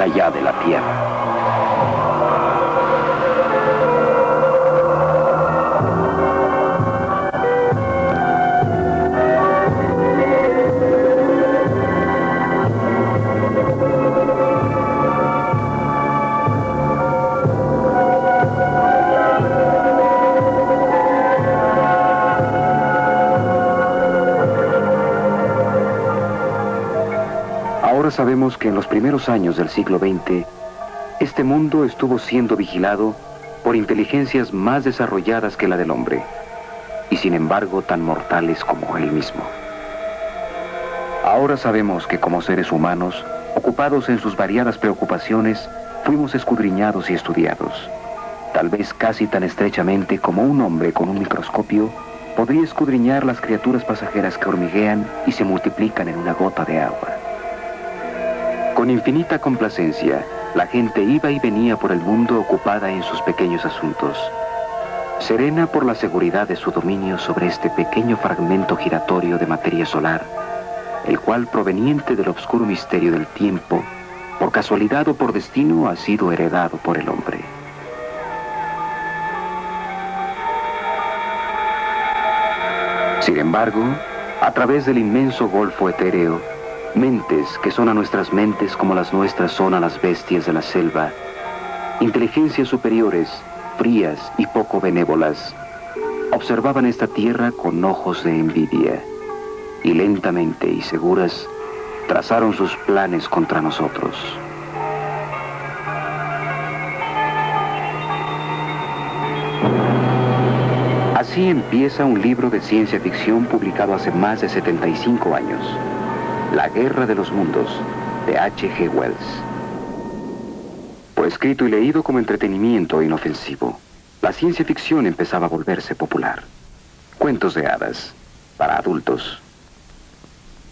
allá de la Tierra. Ahora sabemos que en los primeros años del siglo XX, este mundo estuvo siendo vigilado por inteligencias más desarrolladas que la del hombre, y sin embargo tan mortales como él mismo. Ahora sabemos que como seres humanos, ocupados en sus variadas preocupaciones, fuimos escudriñados y estudiados, tal vez casi tan estrechamente como un hombre con un microscopio podría escudriñar las criaturas pasajeras que hormiguean y se multiplican en una gota de agua. Con infinita complacencia, la gente iba y venía por el mundo ocupada en sus pequeños asuntos, serena por la seguridad de su dominio sobre este pequeño fragmento giratorio de materia solar, el cual, proveniente del obscuro misterio del tiempo, por casualidad o por destino, ha sido heredado por el hombre. Sin embargo, a través del inmenso golfo etéreo, mentes que son a nuestras mentes como las nuestras son a las bestias de la selva, inteligencias superiores, frías y poco benévolas, observaban esta tierra con ojos de envidia, y lentamente y seguras trazaron sus planes contra nosotros. Así empieza un libro de ciencia ficción publicado hace más de 75 años. La Guerra de los Mundos, de H.G. Wells. Fue escrito y leído como entretenimiento inofensivo. La ciencia ficción empezaba a volverse popular. Cuentos de hadas, para adultos.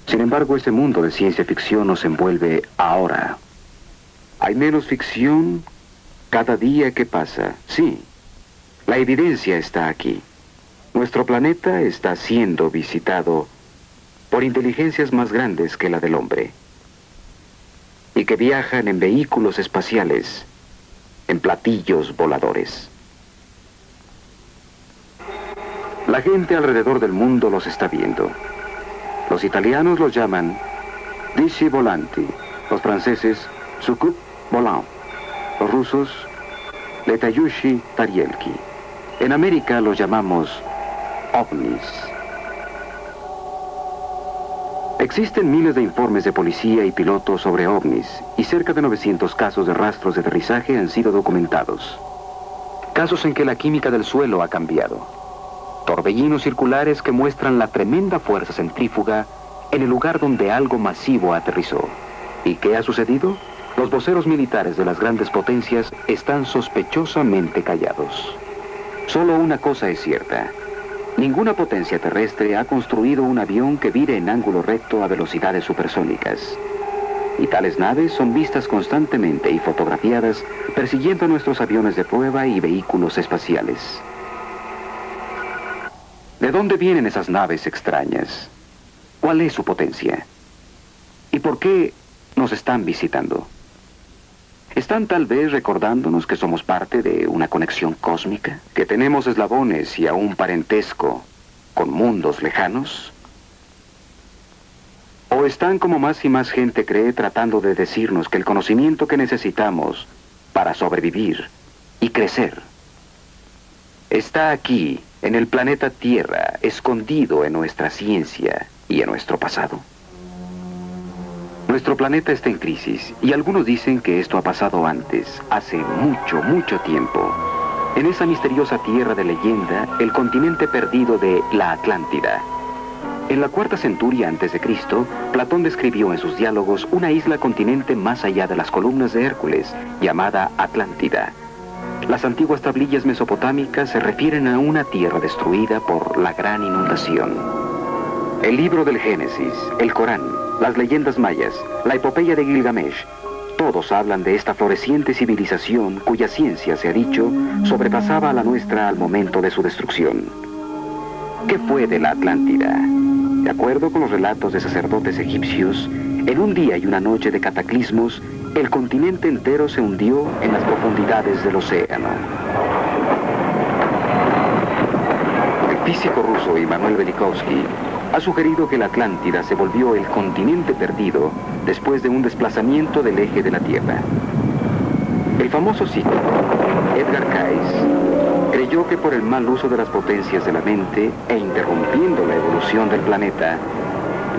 Sin embargo, este mundo de ciencia ficción nos envuelve ahora. Hay menos ficción cada día que pasa. Sí, la evidencia está aquí. Nuestro planeta está siendo visitado por inteligencias más grandes que la del hombre, y que viajan en vehículos espaciales, en platillos voladores. La gente alrededor del mundo los está viendo. Los italianos los llaman dischi volanti, los franceses sukup volant, los rusos letayushi tarielki. En América los llamamos ovnis. Existen miles de informes de policía y pilotos sobre ovnis, y cerca de 900 casos de rastros de aterrizaje han sido documentados. Casos en que la química del suelo ha cambiado. Torbellinos circulares que muestran la tremenda fuerza centrífuga en el lugar donde algo masivo aterrizó. ¿Y qué ha sucedido? Los voceros militares de las grandes potencias están sospechosamente callados. Solo una cosa es cierta. Ninguna potencia terrestre ha construido un avión que vire en ángulo recto a velocidades supersónicas. Y tales naves son vistas constantemente y fotografiadas persiguiendo a nuestros aviones de prueba y vehículos espaciales. ¿De dónde vienen esas naves extrañas? ¿Cuál es su potencia? ¿Y por qué nos están visitando? ¿Están tal vez recordándonos que somos parte de una conexión cósmica? ¿Que tenemos eslabones y aún parentesco con mundos lejanos? ¿O están, como más y más gente cree, tratando de decirnos que el conocimiento que necesitamos para sobrevivir y crecer está aquí, en el planeta Tierra, escondido en nuestra ciencia y en nuestro pasado? Nuestro planeta está en crisis, y algunos dicen que esto ha pasado antes, hace mucho, mucho tiempo. En esa misteriosa tierra de leyenda, el continente perdido de la Atlántida. En la cuarta centuria antes de Cristo, Platón describió en sus diálogos una isla continente más allá de las columnas de Hércules, llamada Atlántida. Las antiguas tablillas mesopotámicas se refieren a una tierra destruida por la gran inundación. El libro del Génesis, el Corán, las leyendas mayas, la epopeya de Gilgamesh, todos hablan de esta floreciente civilización cuya ciencia, se ha dicho, sobrepasaba a la nuestra al momento de su destrucción. ¿Qué fue de la Atlántida? De acuerdo con los relatos de sacerdotes egipcios, en un día y una noche de cataclismos, el continente entero se hundió en las profundidades del océano. El físico ruso Immanuel Velikovsky ha sugerido que la Atlántida se volvió el continente perdido después de un desplazamiento del eje de la Tierra. El famoso psíquico Edgar Cayce creyó que por el mal uso de las potencias de la mente e interrumpiendo la evolución del planeta,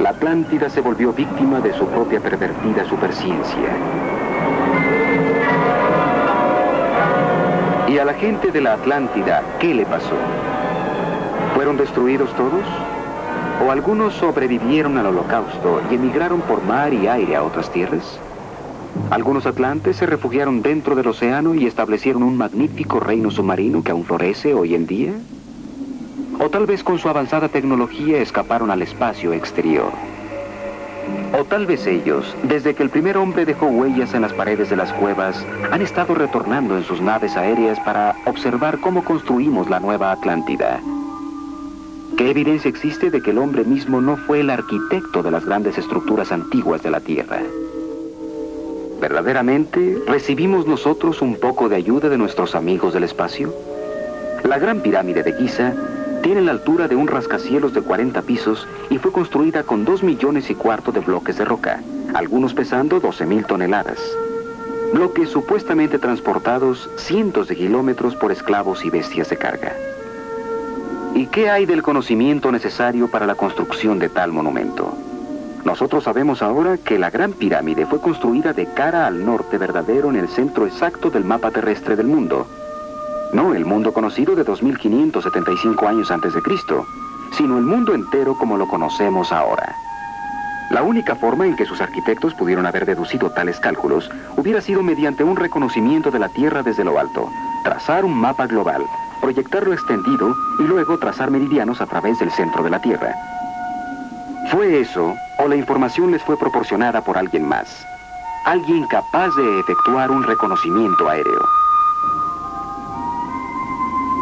la Atlántida se volvió víctima de su propia pervertida superciencia. ¿Y a la gente de la Atlántida qué le pasó? ¿Fueron destruidos todos? ¿O algunos sobrevivieron al Holocausto y emigraron por mar y aire a otras tierras? Algunos atlantes se refugiaron dentro del océano y establecieron un magnífico reino submarino que aún florece hoy en día. O tal vez con su avanzada tecnología escaparon al espacio exterior. O tal vez ellos, desde que el primer hombre dejó huellas en las paredes de las cuevas, han estado retornando en sus naves aéreas para observar cómo construimos la nueva Atlántida. ¿Qué evidencia existe de que el hombre mismo no fue el arquitecto de las grandes estructuras antiguas de la Tierra? ¿Verdaderamente recibimos nosotros un poco de ayuda de nuestros amigos del espacio? La Gran Pirámide de Giza tiene la altura de un rascacielos de 40 pisos y fue construida con 2,25 millones de bloques de roca, algunos pesando 12,000 toneladas. Bloques supuestamente transportados cientos de kilómetros por esclavos y bestias de carga. ¿Y qué hay del conocimiento necesario para la construcción de tal monumento? Nosotros sabemos ahora que la Gran Pirámide fue construida de cara al norte verdadero en el centro exacto del mapa terrestre del mundo. No el mundo conocido de 2575 años antes de Cristo, sino el mundo entero como lo conocemos ahora. La única forma en que sus arquitectos pudieron haber deducido tales cálculos hubiera sido mediante un reconocimiento de la Tierra desde lo alto, trazar un mapa global, proyectarlo extendido y luego trazar meridianos a través del centro de la Tierra. ¿Fue eso o la información les fue proporcionada por alguien más? Alguien capaz de efectuar un reconocimiento aéreo.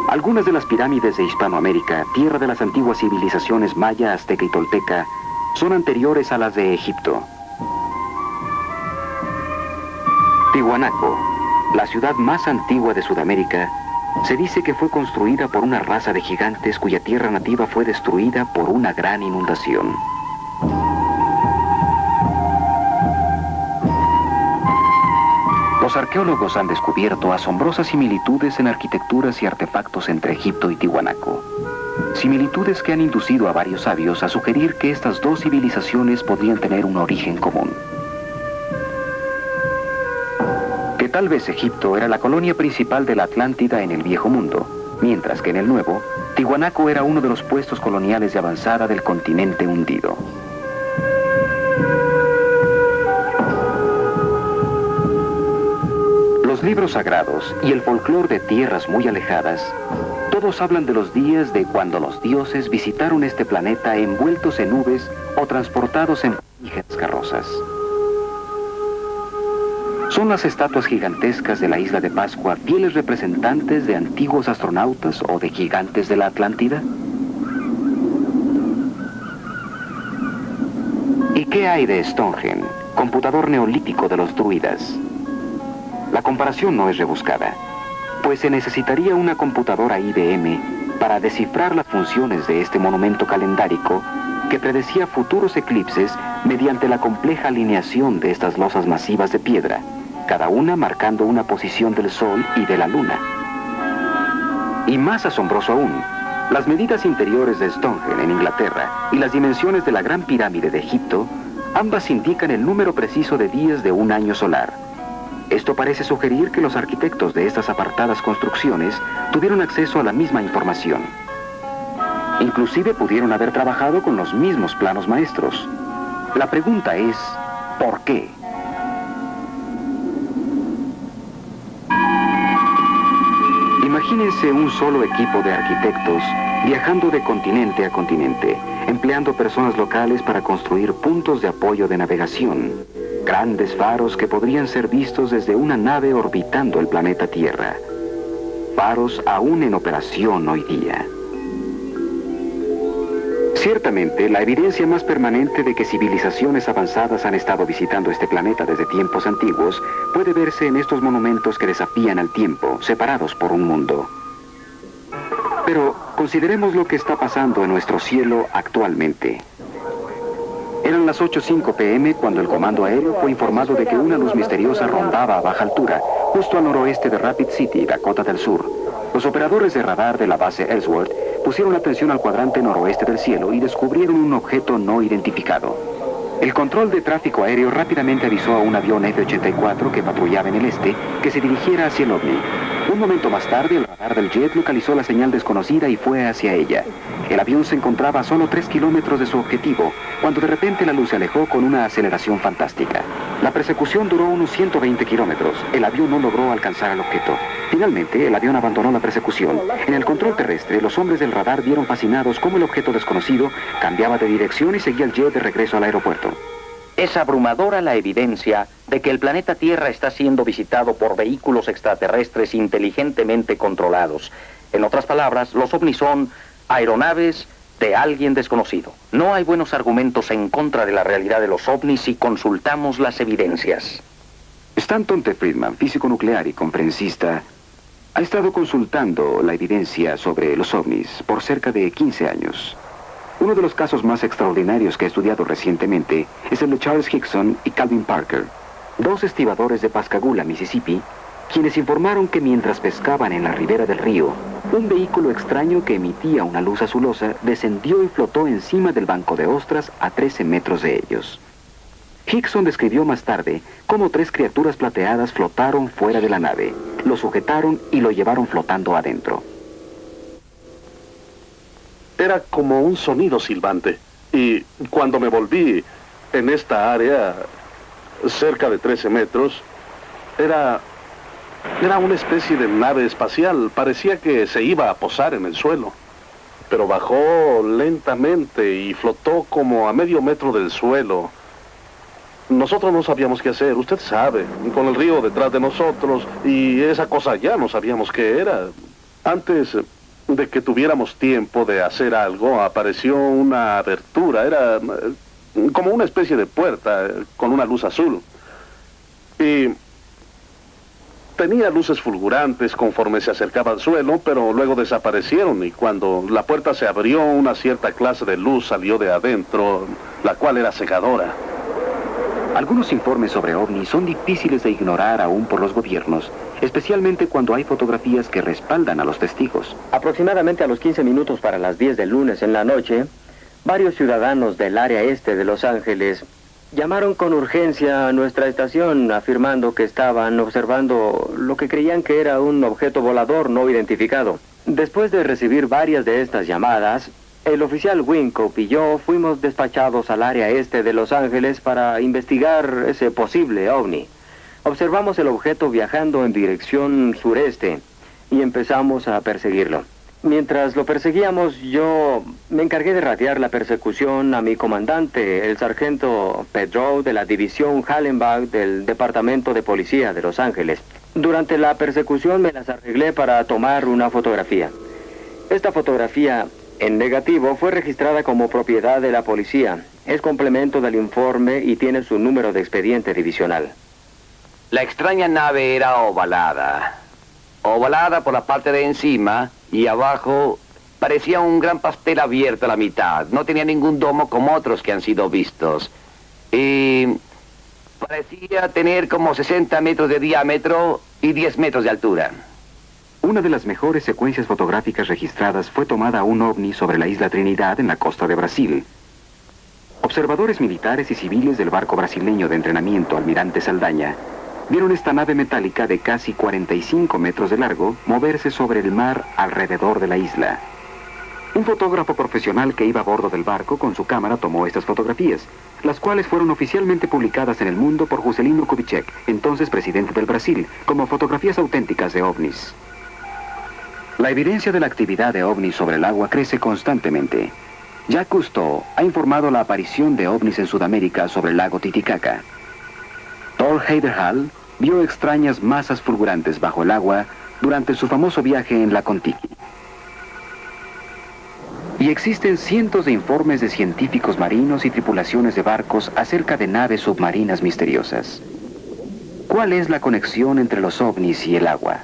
Algunas de las pirámides de Hispanoamérica, tierra de las antiguas civilizaciones maya, azteca y tolteca, son anteriores a las de Egipto. Tiwanaku, la ciudad más antigua de Sudamérica, se dice que fue construida por una raza de gigantes cuya tierra nativa fue destruida por una gran inundación. Los arqueólogos han descubierto asombrosas similitudes en arquitecturas y artefactos entre Egipto y Tiwanaku. Similitudes que han inducido a varios sabios a sugerir que estas dos civilizaciones podrían tener un origen común. Que tal vez Egipto era la colonia principal de la Atlántida en el Viejo Mundo, mientras que en el Nuevo, Tiwanaku era uno de los puestos coloniales de avanzada del continente hundido. Los libros sagrados y el folclore de tierras muy alejadas, todos hablan de los días de cuando los dioses visitaron este planeta envueltos en nubes o transportados en ligeras carrozas. ¿Son las estatuas gigantescas de la isla de Pascua fieles representantes de antiguos astronautas o de gigantes de la Atlántida? ¿Y qué hay de Stonehenge, computador neolítico de los druidas? La comparación no es rebuscada, pues se necesitaría una computadora IBM para descifrar las funciones de este monumento calendárico que predecía futuros eclipses mediante la compleja alineación de estas losas masivas de piedra, cada una marcando una posición del Sol y de la Luna. Y más asombroso aún, las medidas interiores de Stonehenge en Inglaterra y las dimensiones de la Gran Pirámide de Egipto, ambas indican el número preciso de días de un año solar. Esto parece sugerir que los arquitectos de estas apartadas construcciones tuvieron acceso a la misma información. Inclusive pudieron haber trabajado con los mismos planos maestros. La pregunta es, ¿por qué? Imagínense un solo equipo de arquitectos viajando de continente a continente, empleando personas locales para construir puntos de apoyo de navegación, grandes faros que podrían ser vistos desde una nave orbitando el planeta Tierra. Faros aún en operación hoy día. Ciertamente, la evidencia más permanente de que civilizaciones avanzadas han estado visitando este planeta desde tiempos antiguos puede verse en estos monumentos que desafían al tiempo, separados por un mundo. Pero consideremos lo que está pasando en nuestro cielo actualmente. Eran las 8:05 p.m. cuando el comando aéreo fue informado de que una luz misteriosa rondaba a baja altura, justo al noroeste de Rapid City, Dakota del Sur. Los operadores de radar de la base Ellsworth pusieron atención al cuadrante noroeste del cielo y descubrieron un objeto no identificado. El control de tráfico aéreo rápidamente avisó a un avión F-84 que patrullaba en el este que se dirigiera hacia el ovni. Un momento más tarde, el radar del jet localizó la señal desconocida y fue hacia ella. El avión se encontraba a solo 3 kilómetros de su objetivo, cuando de repente la luz se alejó con una aceleración fantástica. La persecución duró unos 120 kilómetros. El avión no logró alcanzar al objeto. Finalmente, el avión abandonó la persecución. En el control terrestre, los hombres del radar vieron fascinados cómo el objeto desconocido cambiaba de dirección y seguía el jet de regreso al aeropuerto. Es abrumadora la evidencia de que el planeta Tierra está siendo visitado por vehículos extraterrestres inteligentemente controlados. En otras palabras, los ovnis son aeronaves de alguien desconocido. No hay buenos argumentos en contra de la realidad de los ovnis si consultamos las evidencias. Stanton T. Friedman, físico nuclear y conferencista, ha estado consultando la evidencia sobre los ovnis por cerca de 15 años. Uno de los casos más extraordinarios que he estudiado recientemente es el de Charles Hickson y Calvin Parker, dos estibadores de Pascagoula, Mississippi, quienes informaron que mientras pescaban en la ribera del río, un vehículo extraño que emitía una luz azulosa descendió y flotó encima del banco de ostras a 13 metros de ellos. Hickson describió más tarde cómo 3 criaturas plateadas flotaron fuera de la nave, lo sujetaron y lo llevaron flotando adentro. Era como un sonido silbante. Y cuando me volví en esta área, cerca de 13 metros, era una especie de nave espacial. Parecía que se iba a posar en el suelo. Pero bajó lentamente y flotó como a medio metro del suelo. Nosotros no sabíamos qué hacer, usted sabe, con el río detrás de nosotros, y esa cosa ya no sabíamos qué era. Antes de que tuviéramos tiempo de hacer algo, apareció una abertura. Era como una especie de puerta con una luz azul. Y tenía luces fulgurantes conforme se acercaba al suelo, pero luego desaparecieron, y cuando la puerta se abrió, una cierta clase de luz salió de adentro, la cual era cegadora. Algunos informes sobre ovnis son difíciles de ignorar aún por los gobiernos, especialmente cuando hay fotografías que respaldan a los testigos. Aproximadamente a los 15 minutos para las 10 del lunes en la noche, varios ciudadanos del área este de Los Ángeles llamaron con urgencia a nuestra estación afirmando que estaban observando lo que creían que era un objeto volador no identificado. Después de recibir varias de estas llamadas, el oficial Wynkoop y yo fuimos despachados al área este de Los Ángeles para investigar ese posible ovni. Observamos el objeto viajando en dirección sureste y empezamos a perseguirlo. Mientras lo perseguíamos, yo me encargué de radiar la persecución a mi comandante, el sargento Pedro de la división Hallenbach del Departamento de Policía de Los Ángeles. Durante la persecución me las arreglé para tomar una fotografía. Esta fotografía en negativo fue registrada como propiedad de la policía. Es complemento del informe y tiene su número de expediente divisional. La extraña nave era ovalada. Ovalada por la parte de encima y abajo parecía un gran pastel abierto a la mitad. No tenía ningún domo como otros que han sido vistos. Y parecía tener como 60 metros de diámetro y 10 metros de altura. Una de las mejores secuencias fotográficas registradas fue tomada a un ovni sobre la isla Trinidad en la costa de Brasil. Observadores militares y civiles del barco brasileño de entrenamiento Almirante Saldaña vieron esta nave metálica de casi 45 metros de largo moverse sobre el mar alrededor de la isla. Un fotógrafo profesional que iba a bordo del barco con su cámara tomó estas fotografías, las cuales fueron oficialmente publicadas en El Mundo por Juscelino Kubitschek, entonces presidente del Brasil, como fotografías auténticas de ovnis. La evidencia de la actividad de ovnis sobre el agua crece constantemente. Jacques Cousteau ha informado la aparición de ovnis en Sudamérica sobre el lago Titicaca. Thor Heyerdahl vio extrañas masas fulgurantes bajo el agua durante su famoso viaje en la Kon-Tiki. Y existen cientos de informes de científicos marinos y tripulaciones de barcos acerca de naves submarinas misteriosas. ¿Cuál es la conexión entre los ovnis y el agua?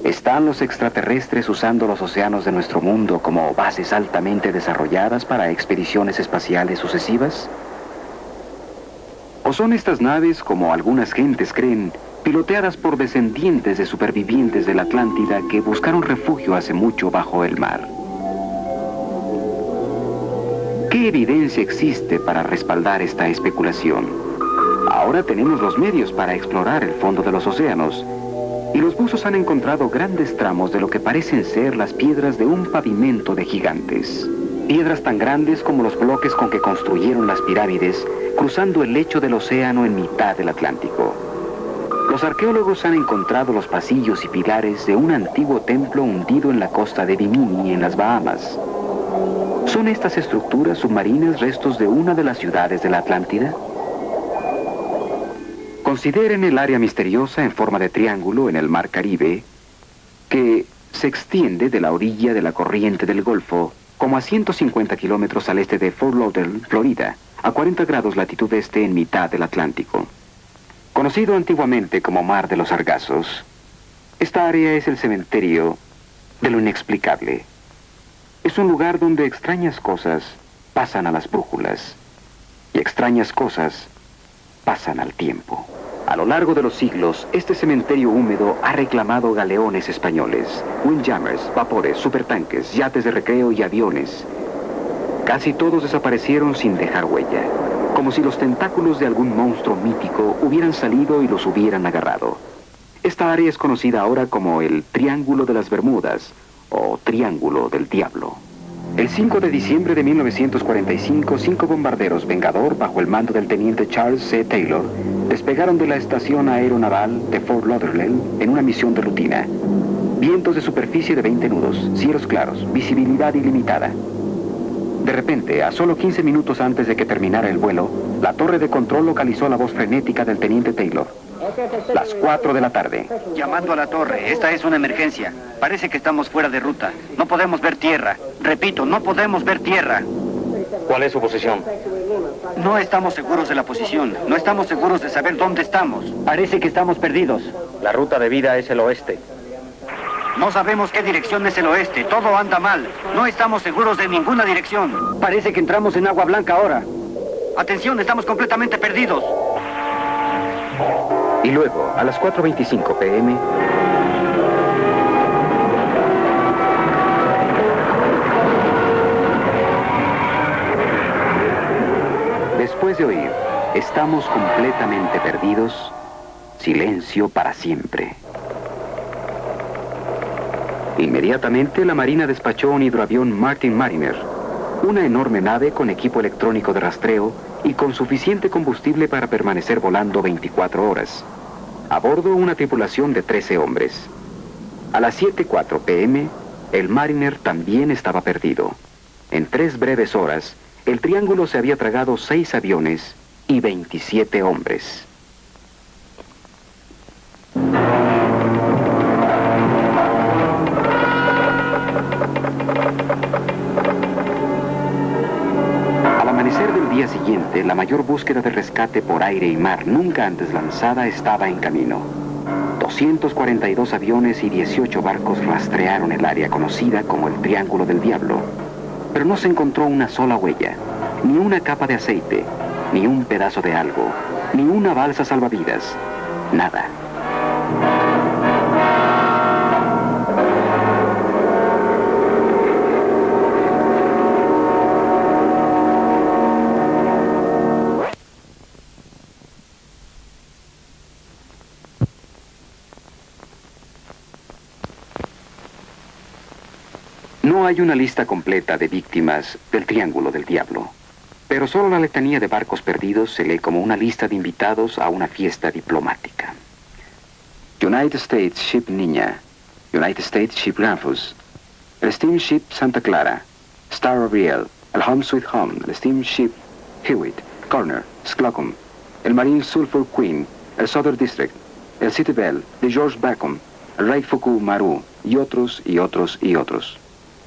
¿Están los extraterrestres usando los océanos de nuestro mundo como bases altamente desarrolladas para expediciones espaciales sucesivas? ¿O son estas naves, como algunas gentes creen, piloteadas por descendientes de supervivientes de la Atlántida que buscaron refugio hace mucho bajo el mar? ¿Qué evidencia existe para respaldar esta especulación? Ahora tenemos los medios para explorar el fondo de los océanos, y los buzos han encontrado grandes tramos de lo que parecen ser las piedras de un pavimento de gigantes. Piedras tan grandes como los bloques con que construyeron las pirámides, cruzando el lecho del océano en mitad del Atlántico. Los arqueólogos han encontrado los pasillos y pilares de un antiguo templo hundido en la costa de Bimini, en las Bahamas. ¿Son estas estructuras submarinas restos de una de las ciudades de la Atlántida? Consideren el área misteriosa en forma de triángulo en el Mar Caribe, que se extiende de la orilla de la corriente del Golfo, como a 150 kilómetros al este de Fort Lauderdale, Florida, a 40 grados latitud este en mitad del Atlántico. Conocido antiguamente como Mar de los Sargazos, esta área es el cementerio de lo inexplicable. Es un lugar donde extrañas cosas pasan a las brújulas y extrañas cosas pasan al tiempo. A lo largo de los siglos, este cementerio húmedo ha reclamado galeones españoles, windjammers, vapores, supertanques, yates de recreo y aviones. Casi todos desaparecieron sin dejar huella, como si los tentáculos de algún monstruo mítico hubieran salido y los hubieran agarrado. Esta área es conocida ahora como el Triángulo de las Bermudas, o Triángulo del Diablo. El 5 de diciembre de 1945, 5 bombarderos Vengador, bajo el mando del teniente Charles C. Taylor, despegaron de la estación aeronaval de Fort Lauderdale en una misión de rutina. Vientos de superficie de 20 nudos, cielos claros, visibilidad ilimitada. De repente, a solo 15 minutos antes de que terminara el vuelo, la torre de control localizó la voz frenética del teniente Taylor. Las 4 de la tarde. Llamando a la torre, esta es una emergencia. Parece que estamos fuera de ruta. No podemos ver tierra. Repito, no podemos ver tierra. ¿Cuál es su posición? No estamos seguros de la posición. No estamos seguros de saber dónde estamos. Parece que estamos perdidos. La ruta de vida es el oeste. No sabemos qué dirección es el oeste. Todo anda mal. No estamos seguros de ninguna dirección. Parece que entramos en agua blanca ahora. Atención, estamos completamente perdidos. Y luego, a las 4:25 p.m., después de oír, estamos completamente perdidos, silencio para siempre. Inmediatamente la Marina despachó un hidroavión Martin Mariner, una enorme nave con equipo electrónico de rastreo y con suficiente combustible para permanecer volando 24 horas. A bordo una tripulación de 13 hombres. A las 7:04 p.m., el Mariner también estaba perdido. En 3 breves horas, el Triángulo se había tragado 6 aviones y 27 hombres. Al amanecer del día siguiente, la mayor búsqueda de rescate por aire y mar nunca antes lanzada estaba en camino. 242 aviones y 18 barcos rastrearon el área conocida como el Triángulo del Diablo, pero no se encontró una sola huella, ni una capa de aceite, ni un pedazo de algo, ni una balsa salvavidas, nada. No hay una lista completa de víctimas del Triángulo del Diablo, pero solo la letanía de barcos perdidos se lee como una lista de invitados a una fiesta diplomática. United States Ship Niña, United States Ship Rufus, el Steamship Santa Clara, Star of Riel, el Home Sweet Home, el Steamship Hewitt, Corner, Slocum, el Marine Sulphur Queen, el Southern District, el City Bell, de George Bacon, el Raifuku Maru, y otros, y otros, y otros.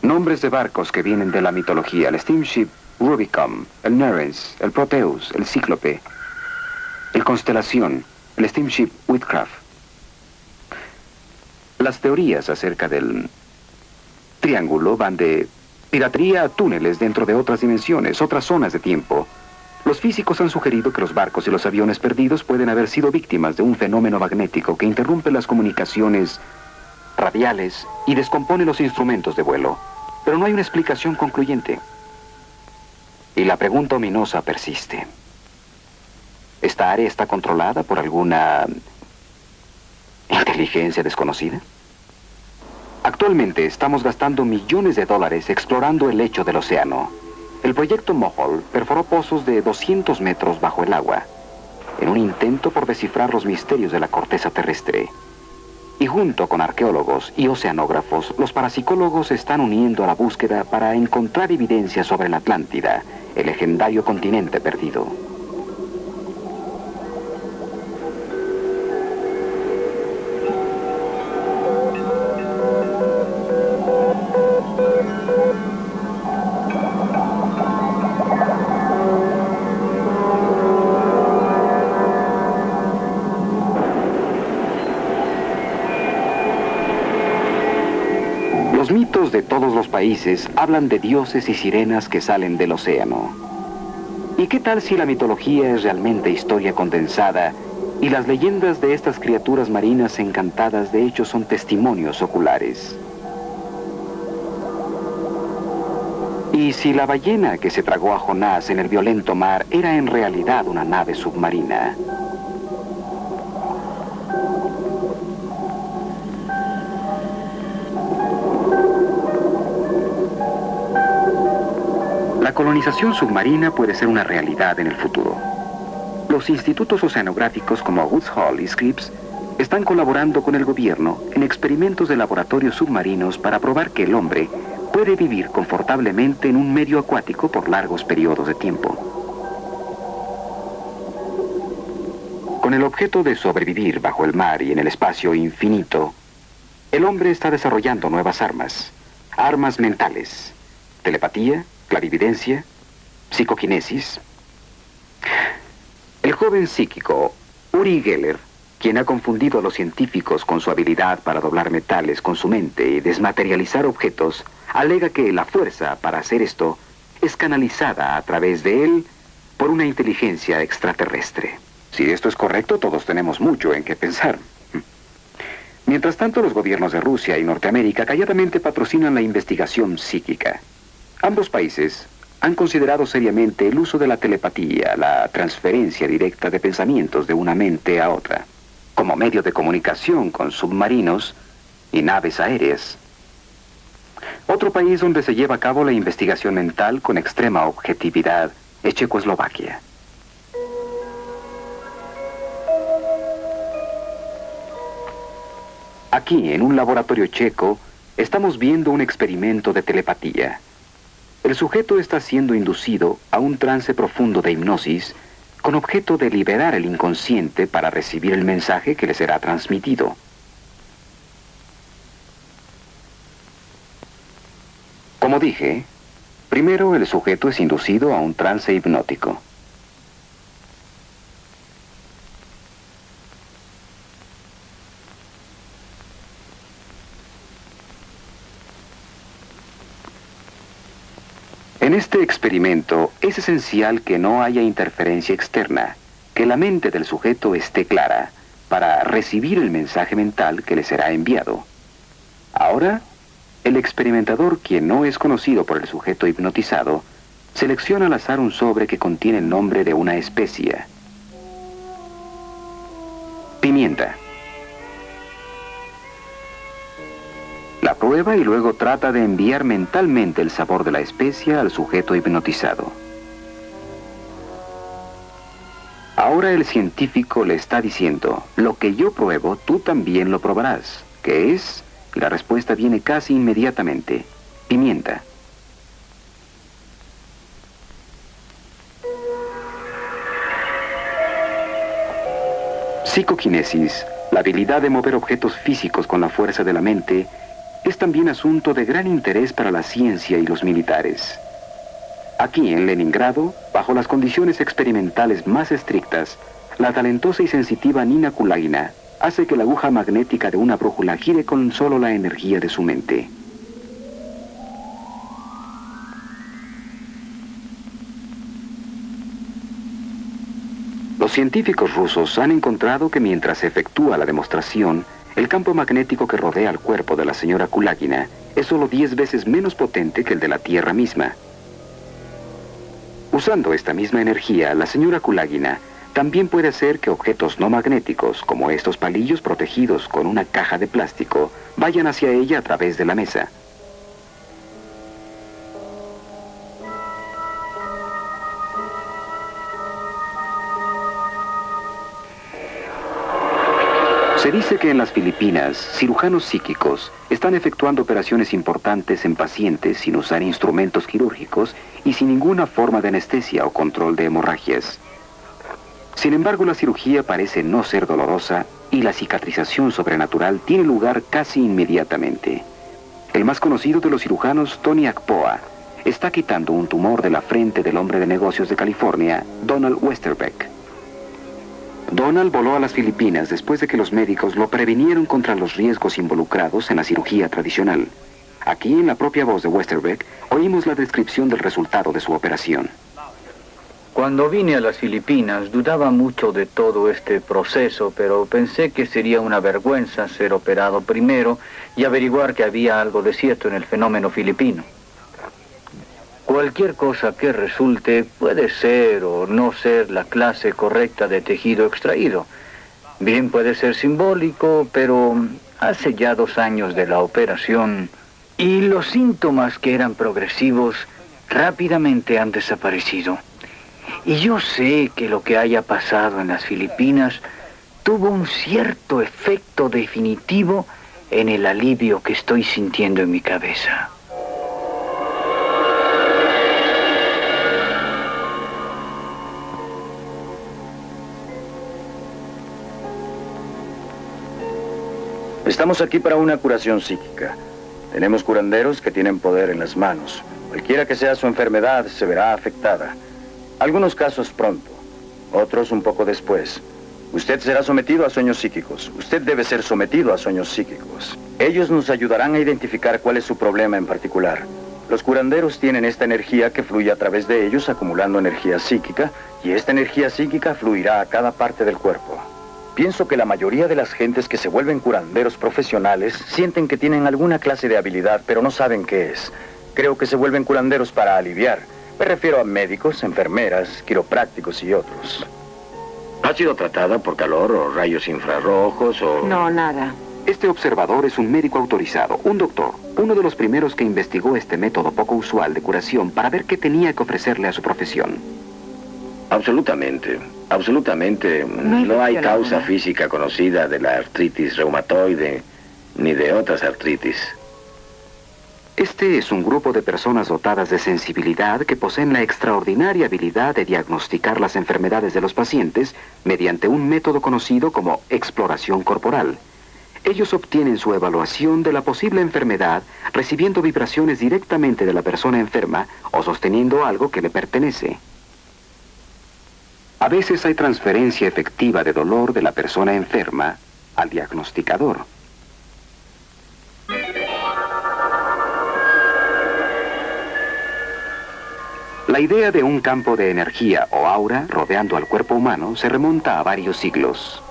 Nombres de barcos que vienen de la mitología: el Steamship Rubicon, el Nereus, el Proteus, el Cíclope, el Constelación, el Steamship Whitcraft. Las teorías acerca del triángulo van de piratería a túneles dentro de otras dimensiones, otras zonas de tiempo. Los físicos han sugerido que los barcos y los aviones perdidos pueden haber sido víctimas de un fenómeno magnético que interrumpe las comunicaciones radiales y descompone los instrumentos de vuelo. Pero no hay una explicación concluyente. Y la pregunta ominosa persiste. ¿Esta área está controlada por alguna inteligencia desconocida? Actualmente estamos gastando millones de dólares explorando el lecho del océano. El proyecto Mohole perforó pozos de 200 metros bajo el agua, en un intento por descifrar los misterios de la corteza terrestre. Y junto con arqueólogos y oceanógrafos, los parapsicólogos se están uniendo a la búsqueda para encontrar evidencia sobre la Atlántida, el legendario continente perdido. Los mitos de todos los países hablan de dioses y sirenas que salen del océano. ¿Y qué tal si la mitología es realmente historia condensada y las leyendas de estas criaturas marinas encantadas de hecho son testimonios oculares? ¿Y si la ballena que se tragó a Jonás en el violento mar era en realidad una nave submarina? La colonización submarina puede ser una realidad en el futuro. Los institutos oceanográficos como Woods Hole y Scripps están colaborando con el gobierno en experimentos de laboratorios submarinos para probar que el hombre puede vivir confortablemente en un medio acuático por largos periodos de tiempo. Con el objeto de sobrevivir bajo el mar y en el espacio infinito, el hombre está desarrollando nuevas armas mentales, telepatía, clarividencia, psicoquinesis. El joven psíquico Uri Geller, quien ha confundido a los científicos con su habilidad para doblar metales con su mente y desmaterializar objetos, alega que la fuerza para hacer esto es canalizada a través de él por una inteligencia extraterrestre. Si esto es correcto, todos tenemos mucho en qué pensar. Mientras tanto, los gobiernos de Rusia y Norteamérica calladamente patrocinan la investigación psíquica. Ambos países han considerado seriamente el uso de la telepatía, la transferencia directa de pensamientos de una mente a otra, como medio de comunicación con submarinos y naves aéreas. Otro país donde se lleva a cabo la investigación mental con extrema objetividad es Checoslovaquia. Aquí, en un laboratorio checo, estamos viendo un experimento de telepatía. El sujeto está siendo inducido a un trance profundo de hipnosis con objeto de liberar el inconsciente para recibir el mensaje que le será transmitido. Como dije, primero el sujeto es inducido a un trance hipnótico. En este experimento es esencial que no haya interferencia externa, que la mente del sujeto esté clara para recibir el mensaje mental que le será enviado. Ahora, el experimentador, quien no es conocido por el sujeto hipnotizado, selecciona al azar un sobre que contiene el nombre de una especia. Pimienta. La prueba y luego trata de enviar mentalmente el sabor de la especia al sujeto hipnotizado. Ahora el científico le está diciendo, lo que yo pruebo, tú también lo probarás. ¿Qué es? La respuesta viene casi inmediatamente. Pimienta. Psicoquinesis, la habilidad de mover objetos físicos con la fuerza de la mente, es también asunto de gran interés para la ciencia y los militares. Aquí en Leningrado, bajo las condiciones experimentales más estrictas, la talentosa y sensitiva Nina Kulagina hace que la aguja magnética de una brújula gire con solo la energía de su mente. Los científicos rusos han encontrado que mientras se efectúa la demostración, el campo magnético que rodea el cuerpo de la señora Kulagina es solo 10 veces menos potente que el de la Tierra misma. Usando esta misma energía, la señora Kulagina también puede hacer que objetos no magnéticos, como estos palillos protegidos con una caja de plástico, vayan hacia ella a través de la mesa. Se dice que en las Filipinas, cirujanos psíquicos están efectuando operaciones importantes en pacientes sin usar instrumentos quirúrgicos y sin ninguna forma de anestesia o control de hemorragias. Sin embargo, la cirugía parece no ser dolorosa y la cicatrización sobrenatural tiene lugar casi inmediatamente. El más conocido de los cirujanos, Tony Akpoa, está quitando un tumor de la frente del hombre de negocios de California, Donald Westerbeck. Donald voló a las Filipinas después de que los médicos lo previnieron contra los riesgos involucrados en la cirugía tradicional. Aquí, en la propia voz de Westerbeck, oímos la descripción del resultado de su operación. Cuando vine a las Filipinas, dudaba mucho de todo este proceso, pero pensé que sería una vergüenza ser operado primero y averiguar que había algo de cierto en el fenómeno filipino. Cualquier cosa que resulte puede ser o no ser la clase correcta de tejido extraído. Bien puede ser simbólico, pero hace ya 2 años de la operación y los síntomas que eran progresivos rápidamente han desaparecido. Y yo sé que lo que haya pasado en las Filipinas tuvo un cierto efecto definitivo en el alivio que estoy sintiendo en mi cabeza. Estamos aquí para una curación psíquica. Tenemos curanderos que tienen poder en las manos. Cualquiera que sea su enfermedad se verá afectada. Algunos casos pronto, otros un poco después. Usted será sometido a sueños psíquicos. Usted debe ser sometido a sueños psíquicos. Ellos nos ayudarán a identificar cuál es su problema en particular. Los curanderos tienen esta energía que fluye a través de ellos acumulando energía psíquica, y esta energía psíquica fluirá a cada parte del cuerpo. Pienso que la mayoría de las gentes que se vuelven curanderos profesionales sienten que tienen alguna clase de habilidad, pero no saben qué es. Creo que se vuelven curanderos para aliviar. Me refiero a médicos, enfermeras, quiroprácticos y otros. ¿Ha sido tratada por calor o rayos infrarrojos o...? No, nada. Este observador es un médico autorizado, un doctor, uno de los primeros que investigó este método poco usual de curación para ver qué tenía que ofrecerle a su profesión. Absolutamente. No hay causa física conocida de la artritis reumatoide ni de otras artritis. Este es un grupo de personas dotadas de sensibilidad que poseen la extraordinaria habilidad de diagnosticar las enfermedades de los pacientes mediante un método conocido como exploración corporal. Ellos obtienen su evaluación de la posible enfermedad recibiendo vibraciones directamente de la persona enferma o sosteniendo algo que le pertenece. A veces hay transferencia efectiva de dolor de la persona enferma al diagnosticador. La idea de un campo de energía o aura rodeando al cuerpo humano se remonta a varios siglos.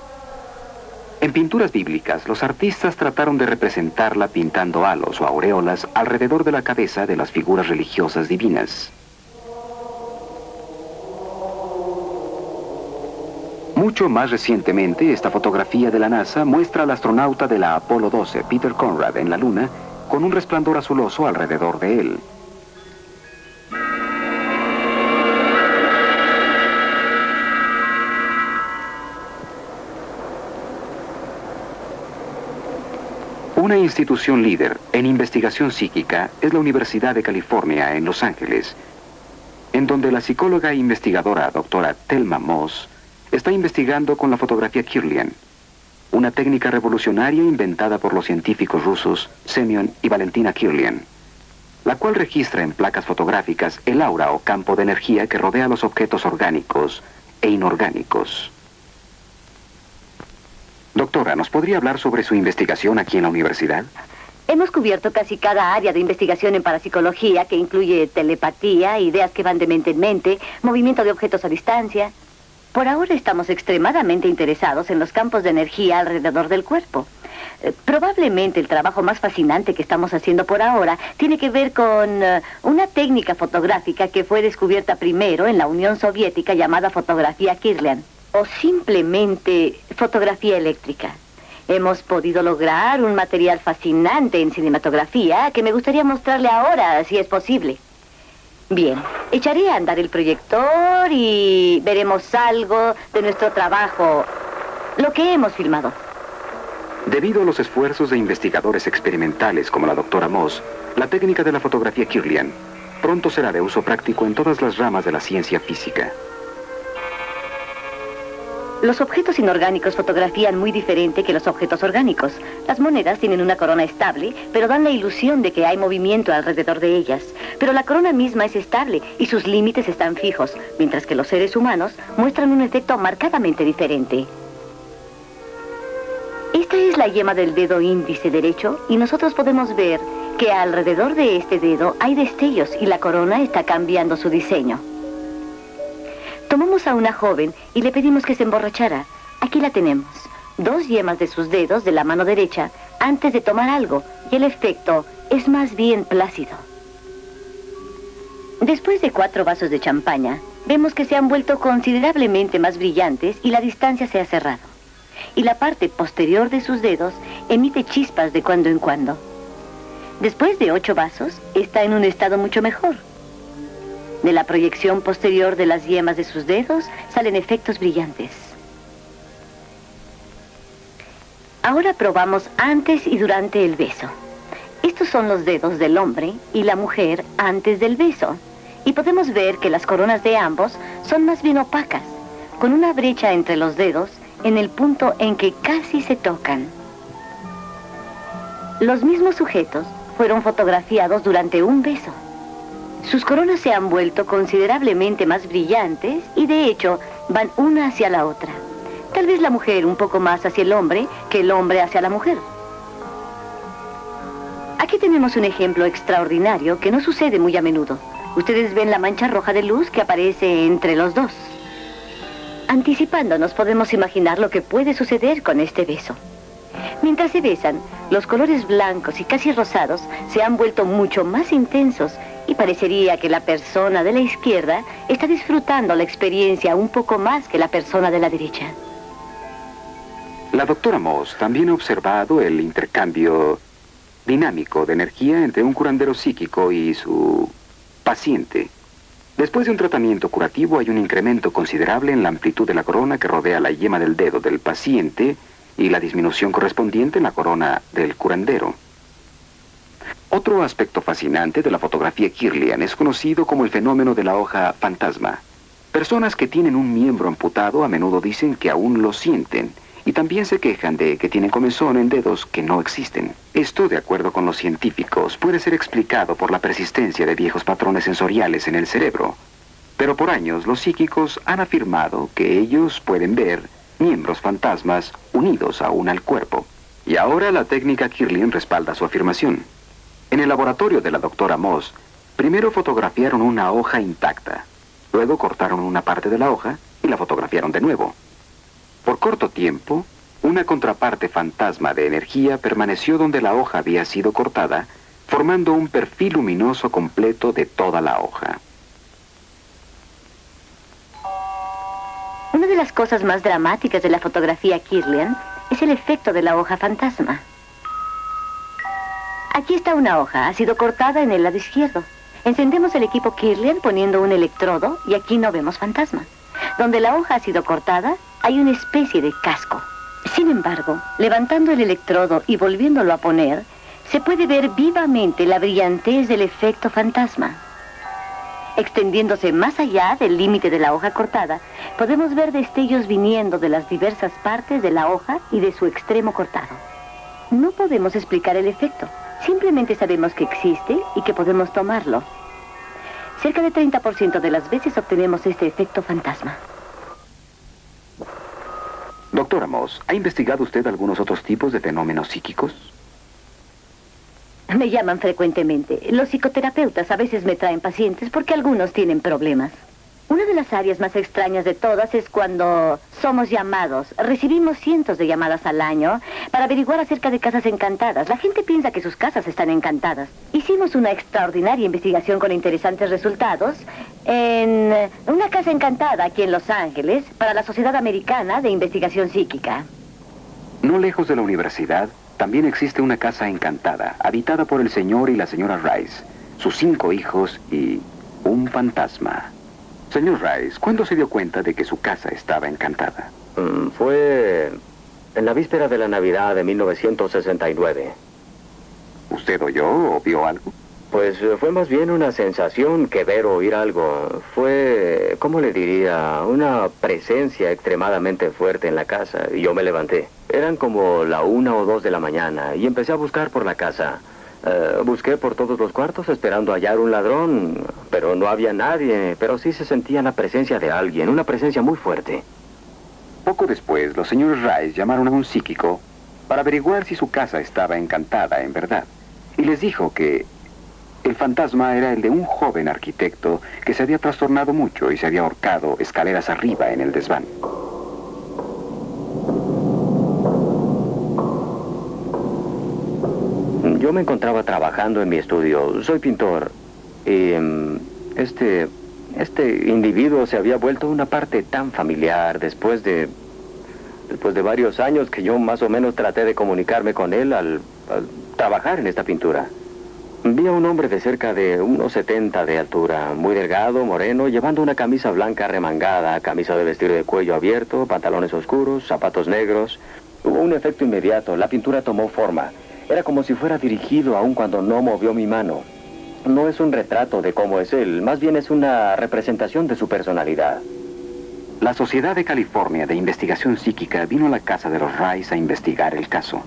En pinturas bíblicas, los artistas trataron de representarla pintando halos o aureolas alrededor de la cabeza de las figuras religiosas divinas. Mucho más recientemente, esta fotografía de la NASA muestra al astronauta de la Apolo 12, Peter Conrad, en la Luna, con un resplandor azuloso alrededor de él. Una institución líder en investigación psíquica es la Universidad de California en Los Ángeles, en donde la psicóloga e investigadora doctora Thelma Moss está investigando con la fotografía Kirlian. una técnica revolucionaria inventada por los científicos rusos Semyon y Valentina Kirlian, la cual registra en placas fotográficas el aura o campo de energía que rodea los objetos orgánicos e inorgánicos. Doctora, ¿nos podría hablar sobre su investigación aquí en la universidad? Hemos cubierto casi cada área de investigación en parapsicología, que incluye telepatía, ideas que van de mente en mente, movimiento de objetos a distancia. Por ahora estamos extremadamente interesados en los campos de energía alrededor del cuerpo. Probablemente el trabajo más fascinante que estamos haciendo por ahora tiene que ver con una técnica fotográfica que fue descubierta primero en la Unión Soviética llamada fotografía Kirlian, o simplemente fotografía eléctrica. Hemos podido lograr un material fascinante en cinematografía que me gustaría mostrarle ahora, si es posible. Bien, echaré a andar el proyector y veremos algo de nuestro trabajo, lo que hemos filmado. Debido a los esfuerzos de investigadores experimentales como la doctora Moss, la técnica de la fotografía Kirlian pronto será de uso práctico en todas las ramas de la ciencia física. Los objetos inorgánicos fotografían muy diferente que los objetos orgánicos. Las monedas tienen una corona estable, pero dan la ilusión de que hay movimiento alrededor de ellas. Pero la corona misma es estable y sus límites están fijos, mientras que los seres humanos muestran un efecto marcadamente diferente. Esta es la yema del dedo índice derecho y nosotros podemos ver que alrededor de este dedo hay destellos y la corona está cambiando su diseño. Tomamos a una joven y le pedimos que se emborrachara. Aquí la tenemos. 2 yemas de sus dedos de la mano derecha antes de tomar algo, y el efecto es más bien plácido. Después de 4 vasos de champaña, vemos que se han vuelto considerablemente más brillantes y la distancia se ha cerrado. Y la parte posterior de sus dedos emite chispas de cuando en cuando. Después de 8 vasos, está en un estado mucho mejor. De la proyección posterior de las yemas de sus dedos salen efectos brillantes. Ahora probamos antes y durante el beso. Estos son los dedos del hombre y la mujer antes del beso. Y podemos ver que las coronas de ambos son más bien opacas, con una brecha entre los dedos en el punto en que casi se tocan. Los mismos sujetos fueron fotografiados durante un beso. Sus coronas se han vuelto considerablemente más brillantes y de hecho van una hacia la otra. Tal vez la mujer un poco más hacia el hombre que el hombre hacia la mujer. Aquí tenemos un ejemplo extraordinario que no sucede muy a menudo. Ustedes ven la mancha roja de luz que aparece entre los dos. Anticipándonos podemos imaginar lo que puede suceder con este beso. Mientras se besan, los colores blancos y casi rosados se han vuelto mucho más intensos y parecería que la persona de la izquierda está disfrutando la experiencia un poco más que la persona de la derecha. La doctora Moss también ha observado el intercambio dinámico de energía entre un curandero psíquico y su paciente. Después de un tratamiento curativo hay un incremento considerable en la amplitud de la corona que rodea la yema del dedo del paciente y la disminución correspondiente en la corona del curandero. Otro aspecto fascinante de la fotografía Kirlian es conocido como el fenómeno de la hoja fantasma. Personas que tienen un miembro amputado a menudo dicen que aún lo sienten y también se quejan de que tienen comezón en dedos que no existen. Esto, de acuerdo con los científicos, puede ser explicado por la persistencia de viejos patrones sensoriales en el cerebro. Pero por años los psíquicos han afirmado que ellos pueden ver miembros fantasmas unidos aún al cuerpo. Y ahora la técnica Kirlian respalda su afirmación. En el laboratorio de la doctora Moss, primero fotografiaron una hoja intacta. Luego cortaron una parte de la hoja y la fotografiaron de nuevo. Por corto tiempo, una contraparte fantasma de energía permaneció donde la hoja había sido cortada, formando un perfil luminoso completo de toda la hoja. Una de las cosas más dramáticas de la fotografía Kirlian es el efecto de la hoja fantasma. Aquí está una hoja, ha sido cortada en el lado izquierdo. Encendemos el equipo Kirlian poniendo un electrodo y aquí no vemos fantasma. Donde la hoja ha sido cortada, hay una especie de casco. Sin embargo, levantando el electrodo y volviéndolo a poner, se puede ver vivamente la brillantez del efecto fantasma. Extendiéndose más allá del límite de la hoja cortada, podemos ver destellos viniendo de las diversas partes de la hoja y de su extremo cortado. No podemos explicar el efecto, simplemente sabemos que existe y que podemos tomarlo. Cerca de 30% de las veces obtenemos este efecto fantasma. Doctor Amos, ¿ha investigado usted algunos otros tipos de fenómenos psíquicos? Me llaman frecuentemente. Los psicoterapeutas a veces me traen pacientes porque algunos tienen problemas. Una de las áreas más extrañas de todas es cuando somos llamados. Recibimos cientos de llamadas al año para averiguar acerca de casas encantadas. La gente piensa que sus casas están encantadas. Hicimos una extraordinaria investigación con interesantes resultados en una casa encantada aquí en Los Ángeles para la Sociedad Americana de Investigación Psíquica. No lejos de la universidad, también existe una casa encantada, habitada por el señor y la señora Rice, sus 5 hijos y un fantasma. Señor Rice, ¿cuándo se dio cuenta de que su casa estaba encantada? Fue en la víspera de la Navidad de 1969. ¿Usted oyó o vio algo? Pues fue más bien una sensación que ver o oír algo. Fue, ¿cómo le diría? Una presencia extremadamente fuerte en la casa y yo me levanté. Eran como la 1 o 2 de la mañana y empecé a buscar por la casa. Busqué por todos los cuartos esperando hallar un ladrón, pero no había nadie, pero sí se sentía la presencia de alguien, una presencia muy fuerte. Poco después, los señores Rice llamaron a un psíquico para averiguar si su casa estaba encantada en verdad. Y les dijo que el fantasma era el de un joven arquitecto que se había trastornado mucho y se había ahorcado escaleras arriba en el desván. Yo me encontraba trabajando en mi estudio. Soy pintor. Y este individuo se había vuelto una parte tan familiar después de varios años que yo más o menos traté de comunicarme con él al trabajar en esta pintura. Vi a un hombre de cerca de unos 70 de altura, muy delgado, moreno, llevando una camisa blanca remangada, camisa de vestir de cuello abierto, pantalones oscuros, zapatos negros. Hubo un efecto inmediato. La pintura tomó forma. Era como si fuera dirigido aun cuando no movió mi mano. No es un retrato de cómo es él, más bien es una representación de su personalidad. La Sociedad de California de Investigación Psíquica vino a la casa de los Rice a investigar el caso.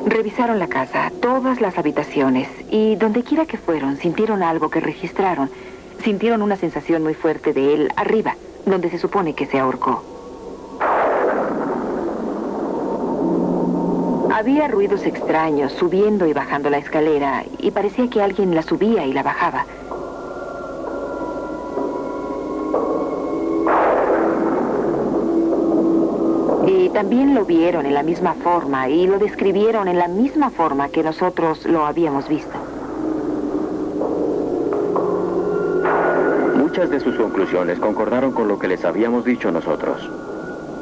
Revisaron la casa, todas las habitaciones, y donde quiera que fueron, sintieron algo que registraron. Sintieron una sensación muy fuerte de él arriba, donde se supone que se ahorcó. Había ruidos extraños subiendo y bajando la escalera, y parecía que alguien la subía y la bajaba. Y también lo vieron en la misma forma y lo describieron en la misma forma que nosotros lo habíamos visto. Muchas de sus conclusiones concordaron con lo que les habíamos dicho nosotros.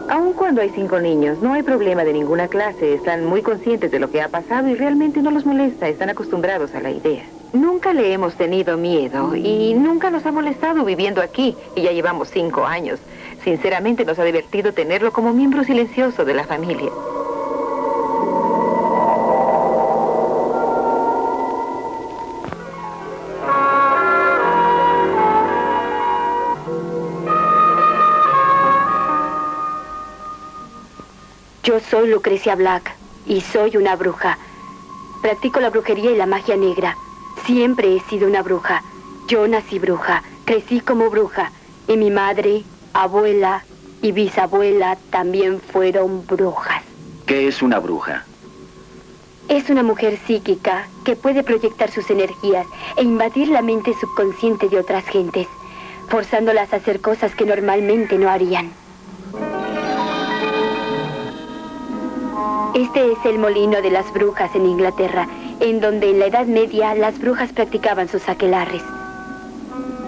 Aun cuando hay 5 niños, no hay problema de ninguna clase. Están muy conscientes de lo que ha pasado y realmente no los molesta. Están acostumbrados a la idea. Nunca le hemos tenido miedo y nunca nos ha molestado viviendo aquí. Y ya llevamos 5 años. Sinceramente nos ha divertido tenerlo como miembro silencioso de la familia. Yo soy Lucrecia Black y soy una bruja. Practico la brujería y la magia negra. Siempre he sido una bruja. Yo nací bruja, crecí como bruja y mi madre, abuela y bisabuela también fueron brujas. ¿Qué es una bruja? Es una mujer psíquica que puede proyectar sus energías e invadir la mente subconsciente de otras gentes, forzándolas a hacer cosas que normalmente no harían. Este es el molino de las brujas en Inglaterra, en donde en la Edad Media las brujas practicaban sus aquelarres.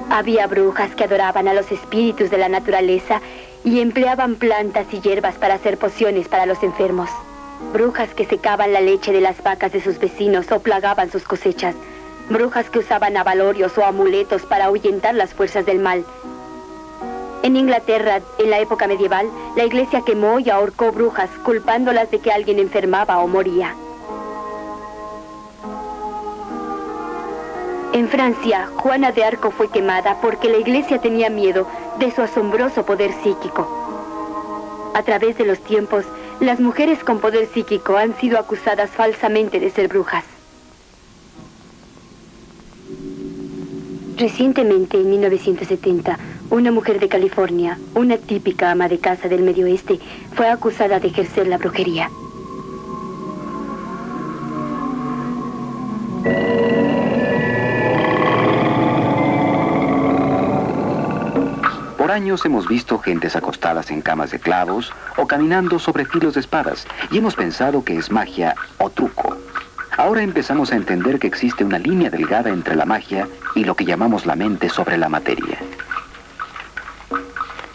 Había brujas que adoraban a los espíritus de la naturaleza y empleaban plantas y hierbas para hacer pociones para los enfermos. Brujas que secaban la leche de las vacas de sus vecinos o plagaban sus cosechas. Brujas que usaban abalorios o amuletos para ahuyentar las fuerzas del mal. En Inglaterra, en la época medieval, la iglesia quemó y ahorcó brujas, culpándolas de que alguien enfermaba o moría. En Francia, Juana de Arco fue quemada porque la iglesia tenía miedo de su asombroso poder psíquico. A través de los tiempos, las mujeres con poder psíquico han sido acusadas falsamente de ser brujas. Recientemente, en 1970, una mujer de California, una típica ama de casa del Medio Oeste, fue acusada de ejercer la brujería. Por años hemos visto gentes acostadas en camas de clavos o caminando sobre filos de espadas y hemos pensado que es magia o truco. Ahora empezamos a entender que existe una línea delgada entre la magia y lo que llamamos la mente sobre la materia.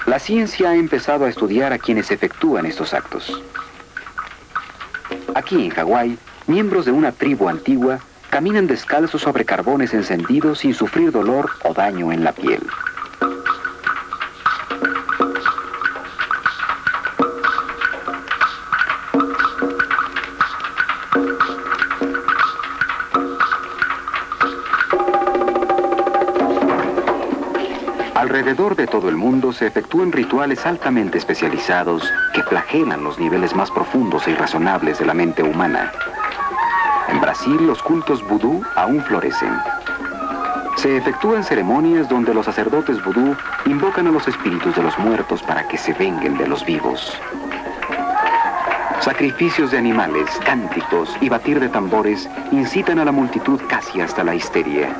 La ciencia ha empezado a estudiar a quienes efectúan estos actos. Aquí en Hawái, miembros de una tribu antigua caminan descalzos sobre carbones encendidos sin sufrir dolor o daño en la piel. Alrededor de todo el mundo se efectúan rituales altamente especializados que flagelan los niveles más profundos e irrazonables de la mente humana. En Brasil, los cultos vudú aún florecen. Se efectúan ceremonias donde los sacerdotes vudú invocan a los espíritus de los muertos para que se venguen de los vivos. Sacrificios de animales, cánticos y batir de tambores incitan a la multitud casi hasta la histeria.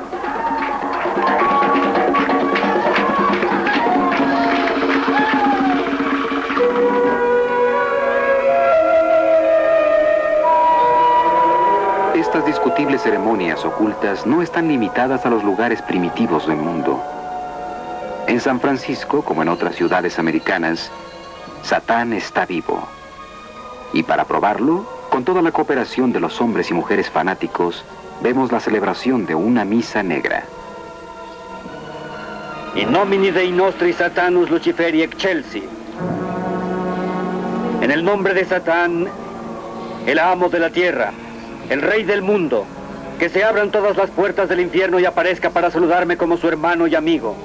Estas discutibles ceremonias ocultas no están limitadas a los lugares primitivos del mundo. En San Francisco, como en otras ciudades americanas, Satán está vivo. Y para probarlo, con toda la cooperación de los hombres y mujeres fanáticos, vemos la celebración de una misa negra. In nomine Dei nostri Satanus Luciferi excelsi. En el nombre de Satán, el amo de la tierra, el rey del mundo, que se abran todas las puertas del infierno y aparezca para saludarme como su hermano y amigo,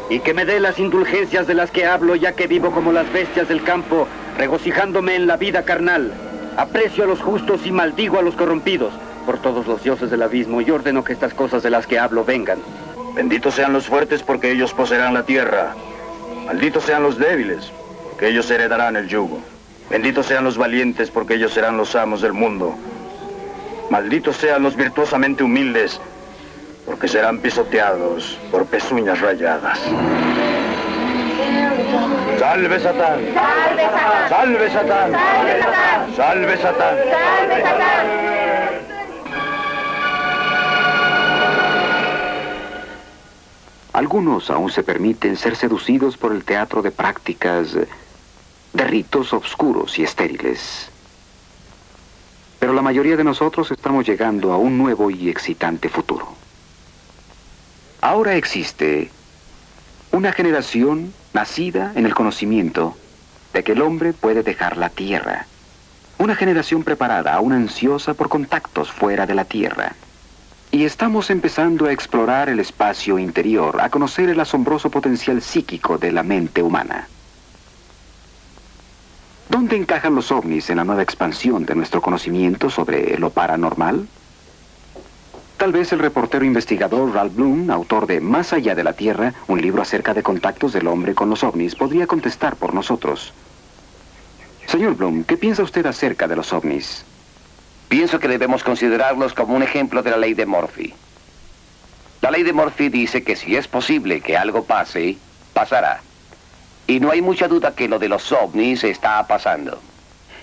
y que me dé las indulgencias de las que hablo, ya que vivo como las bestias del campo, regocijándome en la vida carnal. Aprecio a los justos y maldigo a los corrompidos, por todos los dioses del abismo, y ordeno que estas cosas de las que hablo vengan. Benditos sean los fuertes, porque ellos poseerán la tierra. Malditos sean los débiles, porque ellos heredarán el yugo. Benditos sean los valientes, porque ellos serán los amos del mundo. Malditos sean los virtuosamente humildes, porque serán pisoteados por pezuñas rayadas. ¡Salve Satán! ¡Salve Satán! ¡Salve Satán! ¡Salve Satán! ¡Salve Satán! Algunos aún se permiten ser seducidos por el teatro de prácticas, de ritos oscuros y estériles. Pero la mayoría de nosotros estamos llegando a un nuevo y excitante futuro. Ahora existe una generación nacida en el conocimiento de que el hombre puede dejar la Tierra. Una generación preparada, aún ansiosa por contactos fuera de la Tierra. Y estamos empezando a explorar el espacio interior, a conocer el asombroso potencial psíquico de la mente humana. ¿Dónde encajan los ovnis en la nueva expansión de nuestro conocimiento sobre lo paranormal? Tal vez el reportero investigador Ralph Bloom, autor de Más allá de la Tierra, un libro acerca de contactos del hombre con los ovnis, podría contestar por nosotros. Señor Bloom, ¿qué piensa usted acerca de los ovnis? Pienso que debemos considerarlos como un ejemplo de la ley de Murphy. La ley de Murphy dice que si es posible que algo pase, pasará. Y no hay mucha duda que lo de los ovnis está pasando.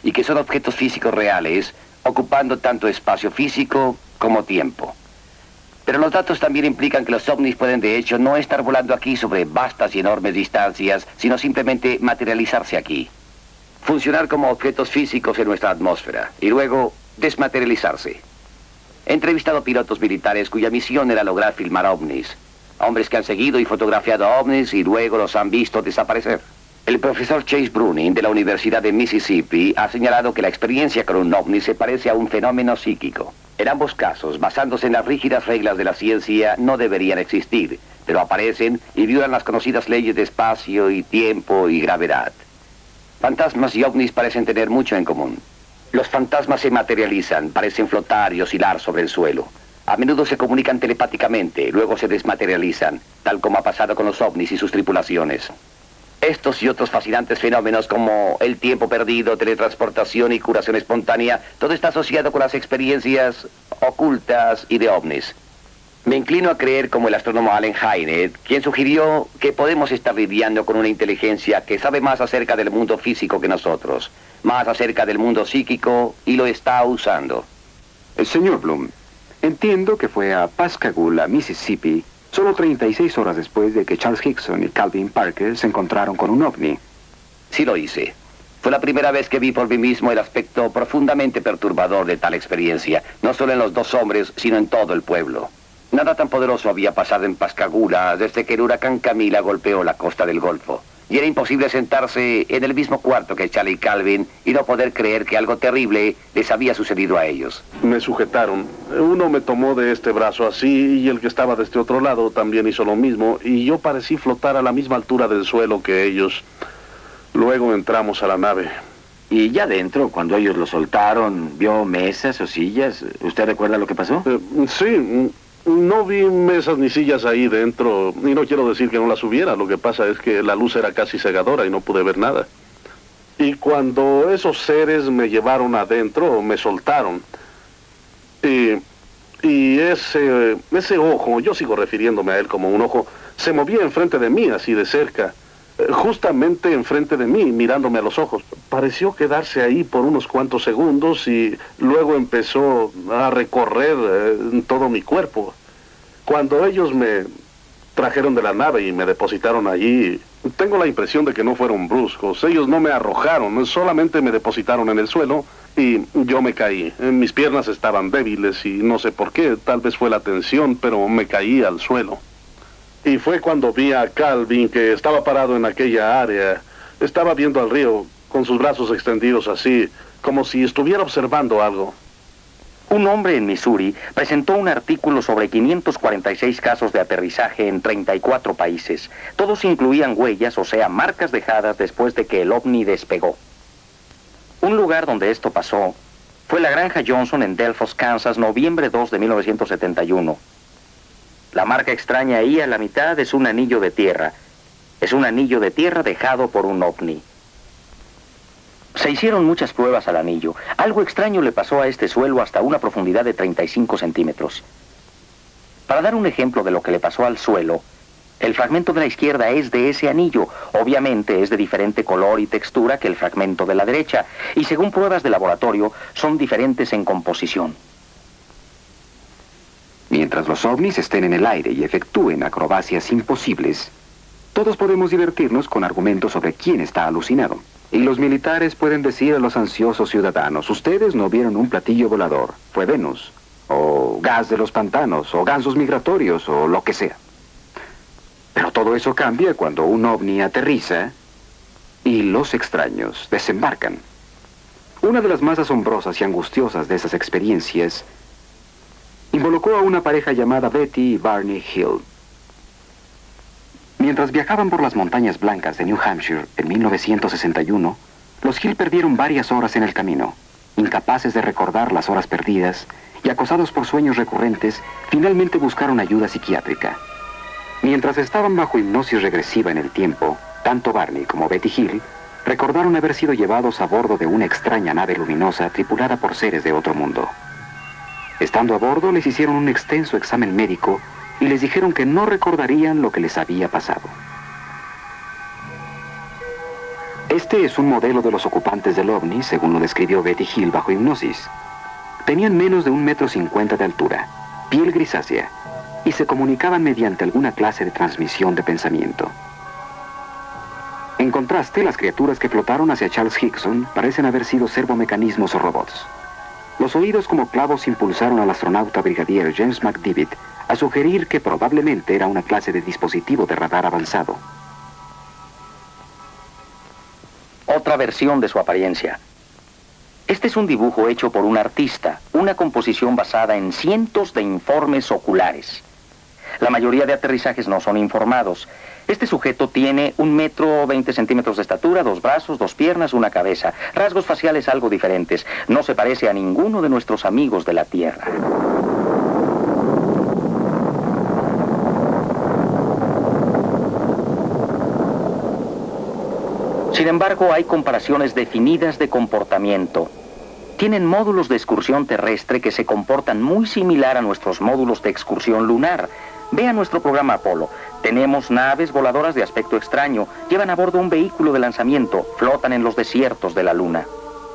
Y que son objetos físicos reales, ocupando tanto espacio físico como tiempo. Pero los datos también implican que los ovnis pueden de hecho no estar volando aquí sobre vastas y enormes distancias, sino simplemente materializarse aquí. Funcionar como objetos físicos en nuestra atmósfera y luego desmaterializarse. He entrevistado pilotos militares cuya misión era lograr filmar ovnis. Hombres que han seguido y fotografiado ovnis y luego los han visto desaparecer. El profesor Chase Bruning de la Universidad de Mississippi ha señalado que la experiencia con un ovni se parece a un fenómeno psíquico. En ambos casos, basándose en las rígidas reglas de la ciencia, no deberían existir, pero aparecen y violan las conocidas leyes de espacio y tiempo y gravedad. Fantasmas y ovnis parecen tener mucho en común. Los fantasmas se materializan, parecen flotar y oscilar sobre el suelo. A menudo se comunican telepáticamente, luego se desmaterializan, tal como ha pasado con los ovnis y sus tripulaciones. Estos y otros fascinantes fenómenos como el tiempo perdido, teletransportación y curación espontánea, todo está asociado con las experiencias ocultas y de ovnis. Me inclino a creer como el astrónomo Allen Hynek, quien sugirió que podemos estar lidiando con una inteligencia que sabe más acerca del mundo físico que nosotros, más acerca del mundo psíquico y lo está usando. Señor Bloom, entiendo que fue a Pascagoula, Mississippi, solo 36 horas después de que Charles Hickson y Calvin Parker se encontraron con un ovni. Sí lo hice. Fue la primera vez que vi por mí mismo el aspecto profundamente perturbador de tal experiencia, no solo en los dos hombres, sino en todo el pueblo. Nada tan poderoso había pasado en Pascagoula desde que el huracán Camila golpeó la costa del Golfo. Y era imposible sentarse en el mismo cuarto que Charlie y Calvin y no poder creer que algo terrible les había sucedido a ellos. Me sujetaron. Uno me tomó de este brazo así y el que estaba de este otro lado también hizo lo mismo y yo parecí flotar a la misma altura del suelo que ellos. Luego entramos a la nave. Y ya dentro, cuando ellos lo soltaron, ¿vio mesas o sillas? ¿Usted recuerda lo que pasó? Sí. No vi mesas ni sillas ahí dentro, y no quiero decir que no las hubiera, lo que pasa es que la luz era casi cegadora y no pude ver nada. Y cuando esos seres me llevaron adentro, me soltaron. Y ese ojo, yo sigo refiriéndome a él como un ojo, se movía enfrente de mí, así de cerca, justamente enfrente de mí, mirándome a los ojos. Pareció quedarse ahí por unos cuantos segundos y luego empezó a recorrer todo mi cuerpo. Cuando ellos me trajeron de la nave y me depositaron allí, tengo la impresión de que no fueron bruscos. Ellos no me arrojaron, solamente me depositaron en el suelo y yo me caí. Mis piernas estaban débiles y no sé por qué, tal vez fue la tensión, pero me caí al suelo. Y fue cuando vi a Calvin, que estaba parado en aquella área. Estaba viendo al río con sus brazos extendidos así, como si estuviera observando algo. Un hombre en Missouri presentó un artículo sobre 546 casos de aterrizaje en 34 países. Todos incluían huellas, o sea, marcas dejadas después de que el ovni despegó. Un lugar donde esto pasó fue la granja Johnson en Delphos, Kansas, noviembre 2 de 1971. La marca extraña ahí a la mitad es un anillo de tierra. Es un anillo de tierra dejado por un ovni. Se hicieron muchas pruebas al anillo. Algo extraño le pasó a este suelo hasta una profundidad de 35 centímetros. Para dar un ejemplo de lo que le pasó al suelo, el fragmento de la izquierda es de ese anillo. Obviamente es de diferente color y textura que el fragmento de la derecha, y según pruebas de laboratorio, son diferentes en composición. Mientras los ovnis estén en el aire y efectúen acrobacias imposibles, todos podemos divertirnos con argumentos sobre quién está alucinado. Y los militares pueden decir a los ansiosos ciudadanos, ustedes no vieron un platillo volador, fue Venus, o gas de los pantanos, o gansos migratorios, o lo que sea. Pero todo eso cambia cuando un ovni aterriza y los extraños desembarcan. Una de las más asombrosas y angustiosas de esas experiencias involucró a una pareja llamada Betty y Barney Hill. Mientras viajaban por las montañas blancas de New Hampshire en 1961, los Hill perdieron varias horas en el camino. Incapaces de recordar las horas perdidas y acosados por sueños recurrentes, finalmente buscaron ayuda psiquiátrica. Mientras estaban bajo hipnosis regresiva en el tiempo, tanto Barney como Betty Hill recordaron haber sido llevados a bordo de una extraña nave luminosa tripulada por seres de otro mundo. Estando a bordo, les hicieron un extenso examen médico y les dijeron que no recordarían lo que les había pasado. Este es un modelo de los ocupantes del ovni, según lo describió Betty Hill bajo hipnosis. Tenían menos de 1,50 m de altura, piel grisácea, y se comunicaban mediante alguna clase de transmisión de pensamiento. En contraste, las criaturas que flotaron hacia Charles Hickson parecen haber sido servomecanismos o robots. Los oídos como clavos impulsaron al astronauta brigadier James McDivitt a sugerir que probablemente era una clase de dispositivo de radar avanzado. Otra versión de su apariencia. Este es un dibujo hecho por un artista, una composición basada en cientos de informes oculares. La mayoría de aterrizajes no son informados. Este sujeto tiene 1 metro 20 centímetros de estatura, 2 brazos, 2 piernas, una cabeza. Rasgos faciales algo diferentes. No se parece a ninguno de nuestros amigos de la Tierra. Sin embargo, hay comparaciones definidas de comportamiento. Tienen módulos de excursión terrestre que se comportan muy similar a nuestros módulos de excursión lunar. Vea nuestro programa Apolo. Tenemos naves voladoras de aspecto extraño. Llevan a bordo un vehículo de lanzamiento. Flotan en los desiertos de la Luna.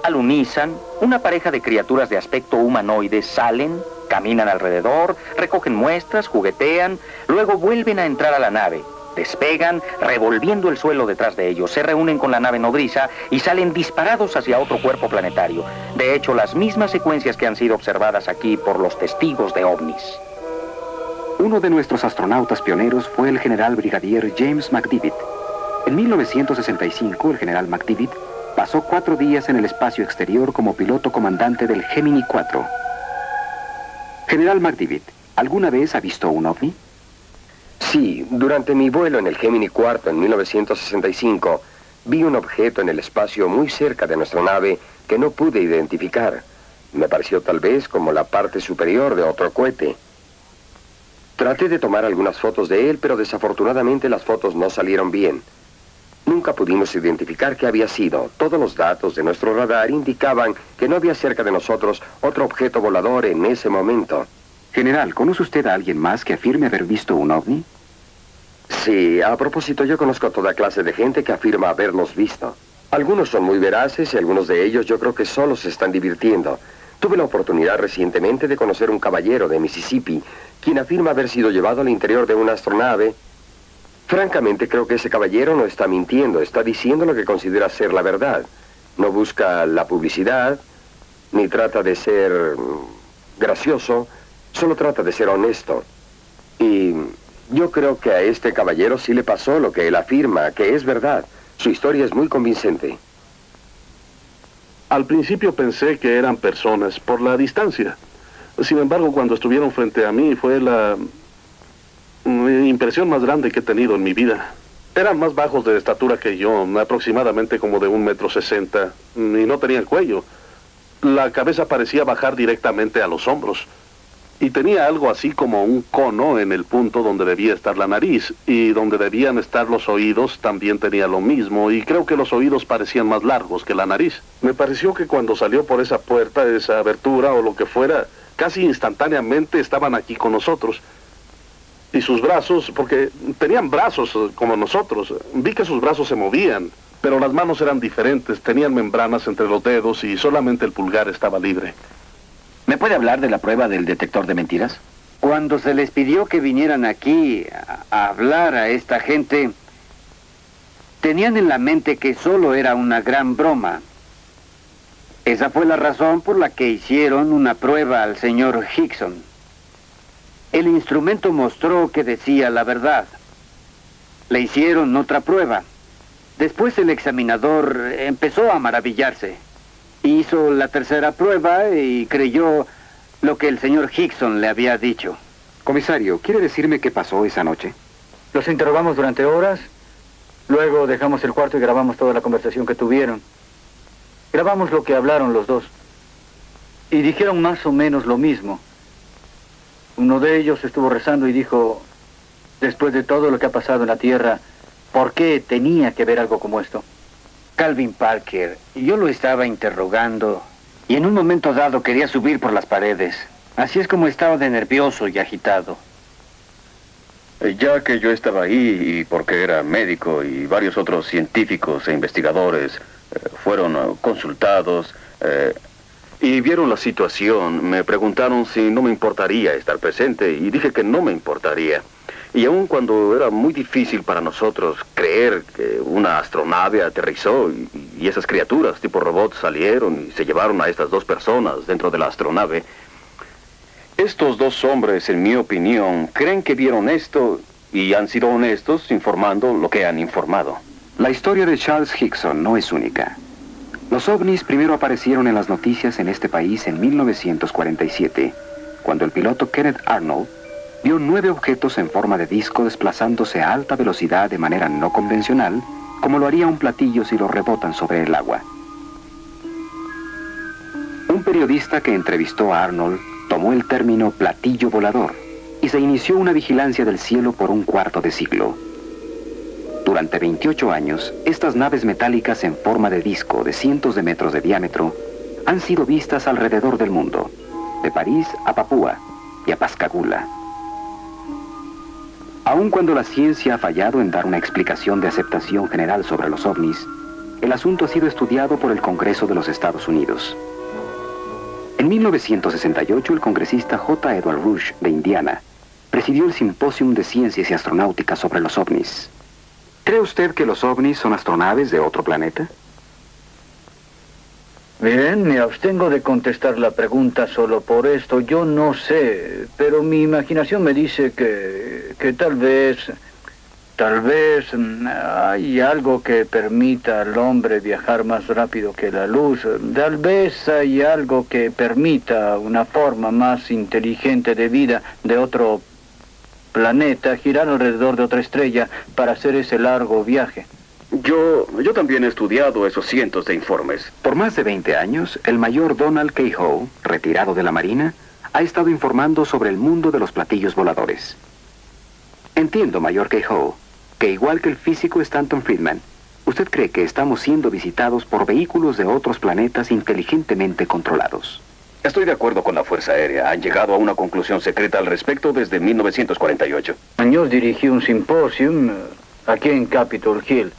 Alunizan. Una pareja de criaturas de aspecto humanoide salen, caminan alrededor, recogen muestras, juguetean, luego vuelven a entrar a la nave. Despegan, revolviendo el suelo detrás de ellos, se reúnen con la nave nodriza y salen disparados hacia otro cuerpo planetario. De hecho, las mismas secuencias que han sido observadas aquí por los testigos de ovnis. Uno de nuestros astronautas pioneros fue el general brigadier James McDivitt. En 1965, el general McDivitt pasó 4 días en el espacio exterior como piloto comandante del Gemini 4. General McDivitt, ¿alguna vez ha visto un ovni? Sí, durante mi vuelo en el Gemini 4 en 1965, vi un objeto en el espacio muy cerca de nuestra nave que no pude identificar. Me pareció tal vez como la parte superior de otro cohete. Traté de tomar algunas fotos de él, pero desafortunadamente las fotos no salieron bien. Nunca pudimos identificar qué había sido. Todos los datos de nuestro radar indicaban que no había cerca de nosotros otro objeto volador en ese momento. General, ¿conoce usted a alguien más que afirme haber visto un ovni? Sí, a propósito, yo conozco a toda clase de gente que afirma haberlos visto. Algunos son muy veraces y algunos de ellos yo creo que solo se están divirtiendo. Tuve la oportunidad recientemente de conocer un caballero de Mississippi, quien afirma haber sido llevado al interior de una astronave. Francamente, creo que ese caballero no está mintiendo, está diciendo lo que considera ser la verdad. No busca la publicidad, ni trata de ser gracioso, solo trata de ser honesto. Y yo creo que a este caballero sí le pasó lo que él afirma, que es verdad. Su historia es muy convincente. Al principio pensé que eran personas por la distancia. Sin embargo, cuando estuvieron frente a mí fue la impresión más grande que he tenido en mi vida. Eran más bajos de estatura que yo, aproximadamente como de 1,60 m, y no tenían cuello. La cabeza parecía bajar directamente a los hombros. Y tenía algo así como un cono en el punto donde debía estar la nariz, y donde debían estar los oídos también tenía lo mismo, y creo que los oídos parecían más largos que la nariz. Me pareció que cuando salió por esa puerta, esa abertura o lo que fuera, casi instantáneamente estaban aquí con nosotros. Y sus brazos, porque tenían brazos como nosotros, vi que sus brazos se movían, pero las manos eran diferentes, tenían membranas entre los dedos y solamente el pulgar estaba libre. ¿Me puede hablar de la prueba del detector de mentiras? Cuando se les pidió que vinieran aquí a hablar a esta gente, tenían en la mente que solo era una gran broma. Esa fue la razón por la que hicieron una prueba al señor Hickson. El instrumento mostró que decía la verdad. Le hicieron otra prueba. Después el examinador empezó a maravillarse. Hizo la tercera prueba y creyó lo que el señor Hickson le había dicho. Comisario, ¿quiere decirme qué pasó esa noche? Los interrogamos durante horas, luego dejamos el cuarto y grabamos toda la conversación que tuvieron. Grabamos lo que hablaron los dos. Y dijeron más o menos lo mismo. Uno de ellos estuvo rezando y dijo, después de todo lo que ha pasado en la Tierra, ¿por qué tenía que ver algo como esto? Calvin Parker, yo lo estaba interrogando y en un momento dado quería subir por las paredes. Así es como estaba de nervioso y agitado. Ya que yo estaba ahí y porque era médico y varios otros científicos e investigadores fueron consultados y vieron la situación, me preguntaron si no me importaría estar presente y dije que no me importaría. Y aun cuando era muy difícil para nosotros creer que una astronave aterrizó y esas criaturas tipo robots salieron y se llevaron a estas 2 personas dentro de la astronave, Estos dos hombres, en mi opinión, creen que vieron esto y han sido honestos informando lo que han informado. La historia de Charles Hickson no es única. Los ovnis primero aparecieron en las noticias en este país en 1947, cuando el piloto Kenneth Arnold vio 9 objetos en forma de disco desplazándose a alta velocidad de manera no convencional, como lo haría un platillo si lo rebotan sobre el agua. Un periodista que entrevistó a Arnold tomó el término platillo volador y se inició una vigilancia del cielo por un cuarto de siglo. Durante 28 años, estas naves metálicas en forma de disco de cientos de metros de diámetro han sido vistas alrededor del mundo, de París a Papúa y a Pascagoula. Aun cuando la ciencia ha fallado en dar una explicación de aceptación general sobre los ovnis, el asunto ha sido estudiado por el Congreso de los Estados Unidos. En 1968, el congresista J. Edward Rush, de Indiana, presidió el Simposium de Ciencias y Astronáutica sobre los ovnis. ¿Cree usted que los ovnis son astronaves de otro planeta? Bien, me abstengo de contestar la pregunta solo por esto. Yo no sé, pero mi imaginación me dice que tal vez hay algo que permita al hombre viajar más rápido que la luz. Tal vez hay algo que permita una forma más inteligente de vida de otro planeta girar alrededor de otra estrella para hacer ese largo viaje. Yo también he estudiado esos cientos de informes. Por más de 20 años, el mayor Donald K. Howe, retirado de la Marina, ha estado informando sobre el mundo de los platillos voladores. Entiendo, mayor K. Howe, que igual que el físico Stanton Friedman, usted cree que estamos siendo visitados por vehículos de otros planetas inteligentemente controlados. Estoy de acuerdo con la Fuerza Aérea. Han llegado a una conclusión secreta al respecto desde 1948. Años dirigí un simposium aquí en Capitol Hill.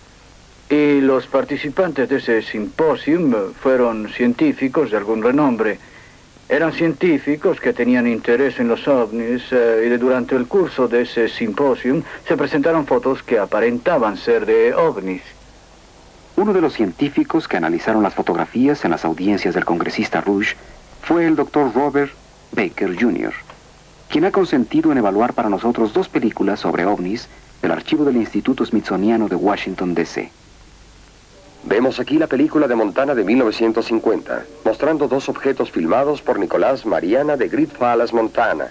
Y los participantes de ese simposium fueron científicos de algún renombre. Eran científicos que tenían interés en los ovnis y durante el curso de ese simposium se presentaron fotos que aparentaban ser de ovnis. Uno de los científicos que analizaron las fotografías en las audiencias del congresista Rush fue el Dr. Robert Baker Jr., quien ha consentido en evaluar para nosotros 2 películas sobre ovnis del archivo del Instituto Smithsoniano de Washington, D.C. Vemos aquí la película de Montana de 1950, mostrando 2 objetos filmados por Nicolás Mariana de Great Falls, Montana.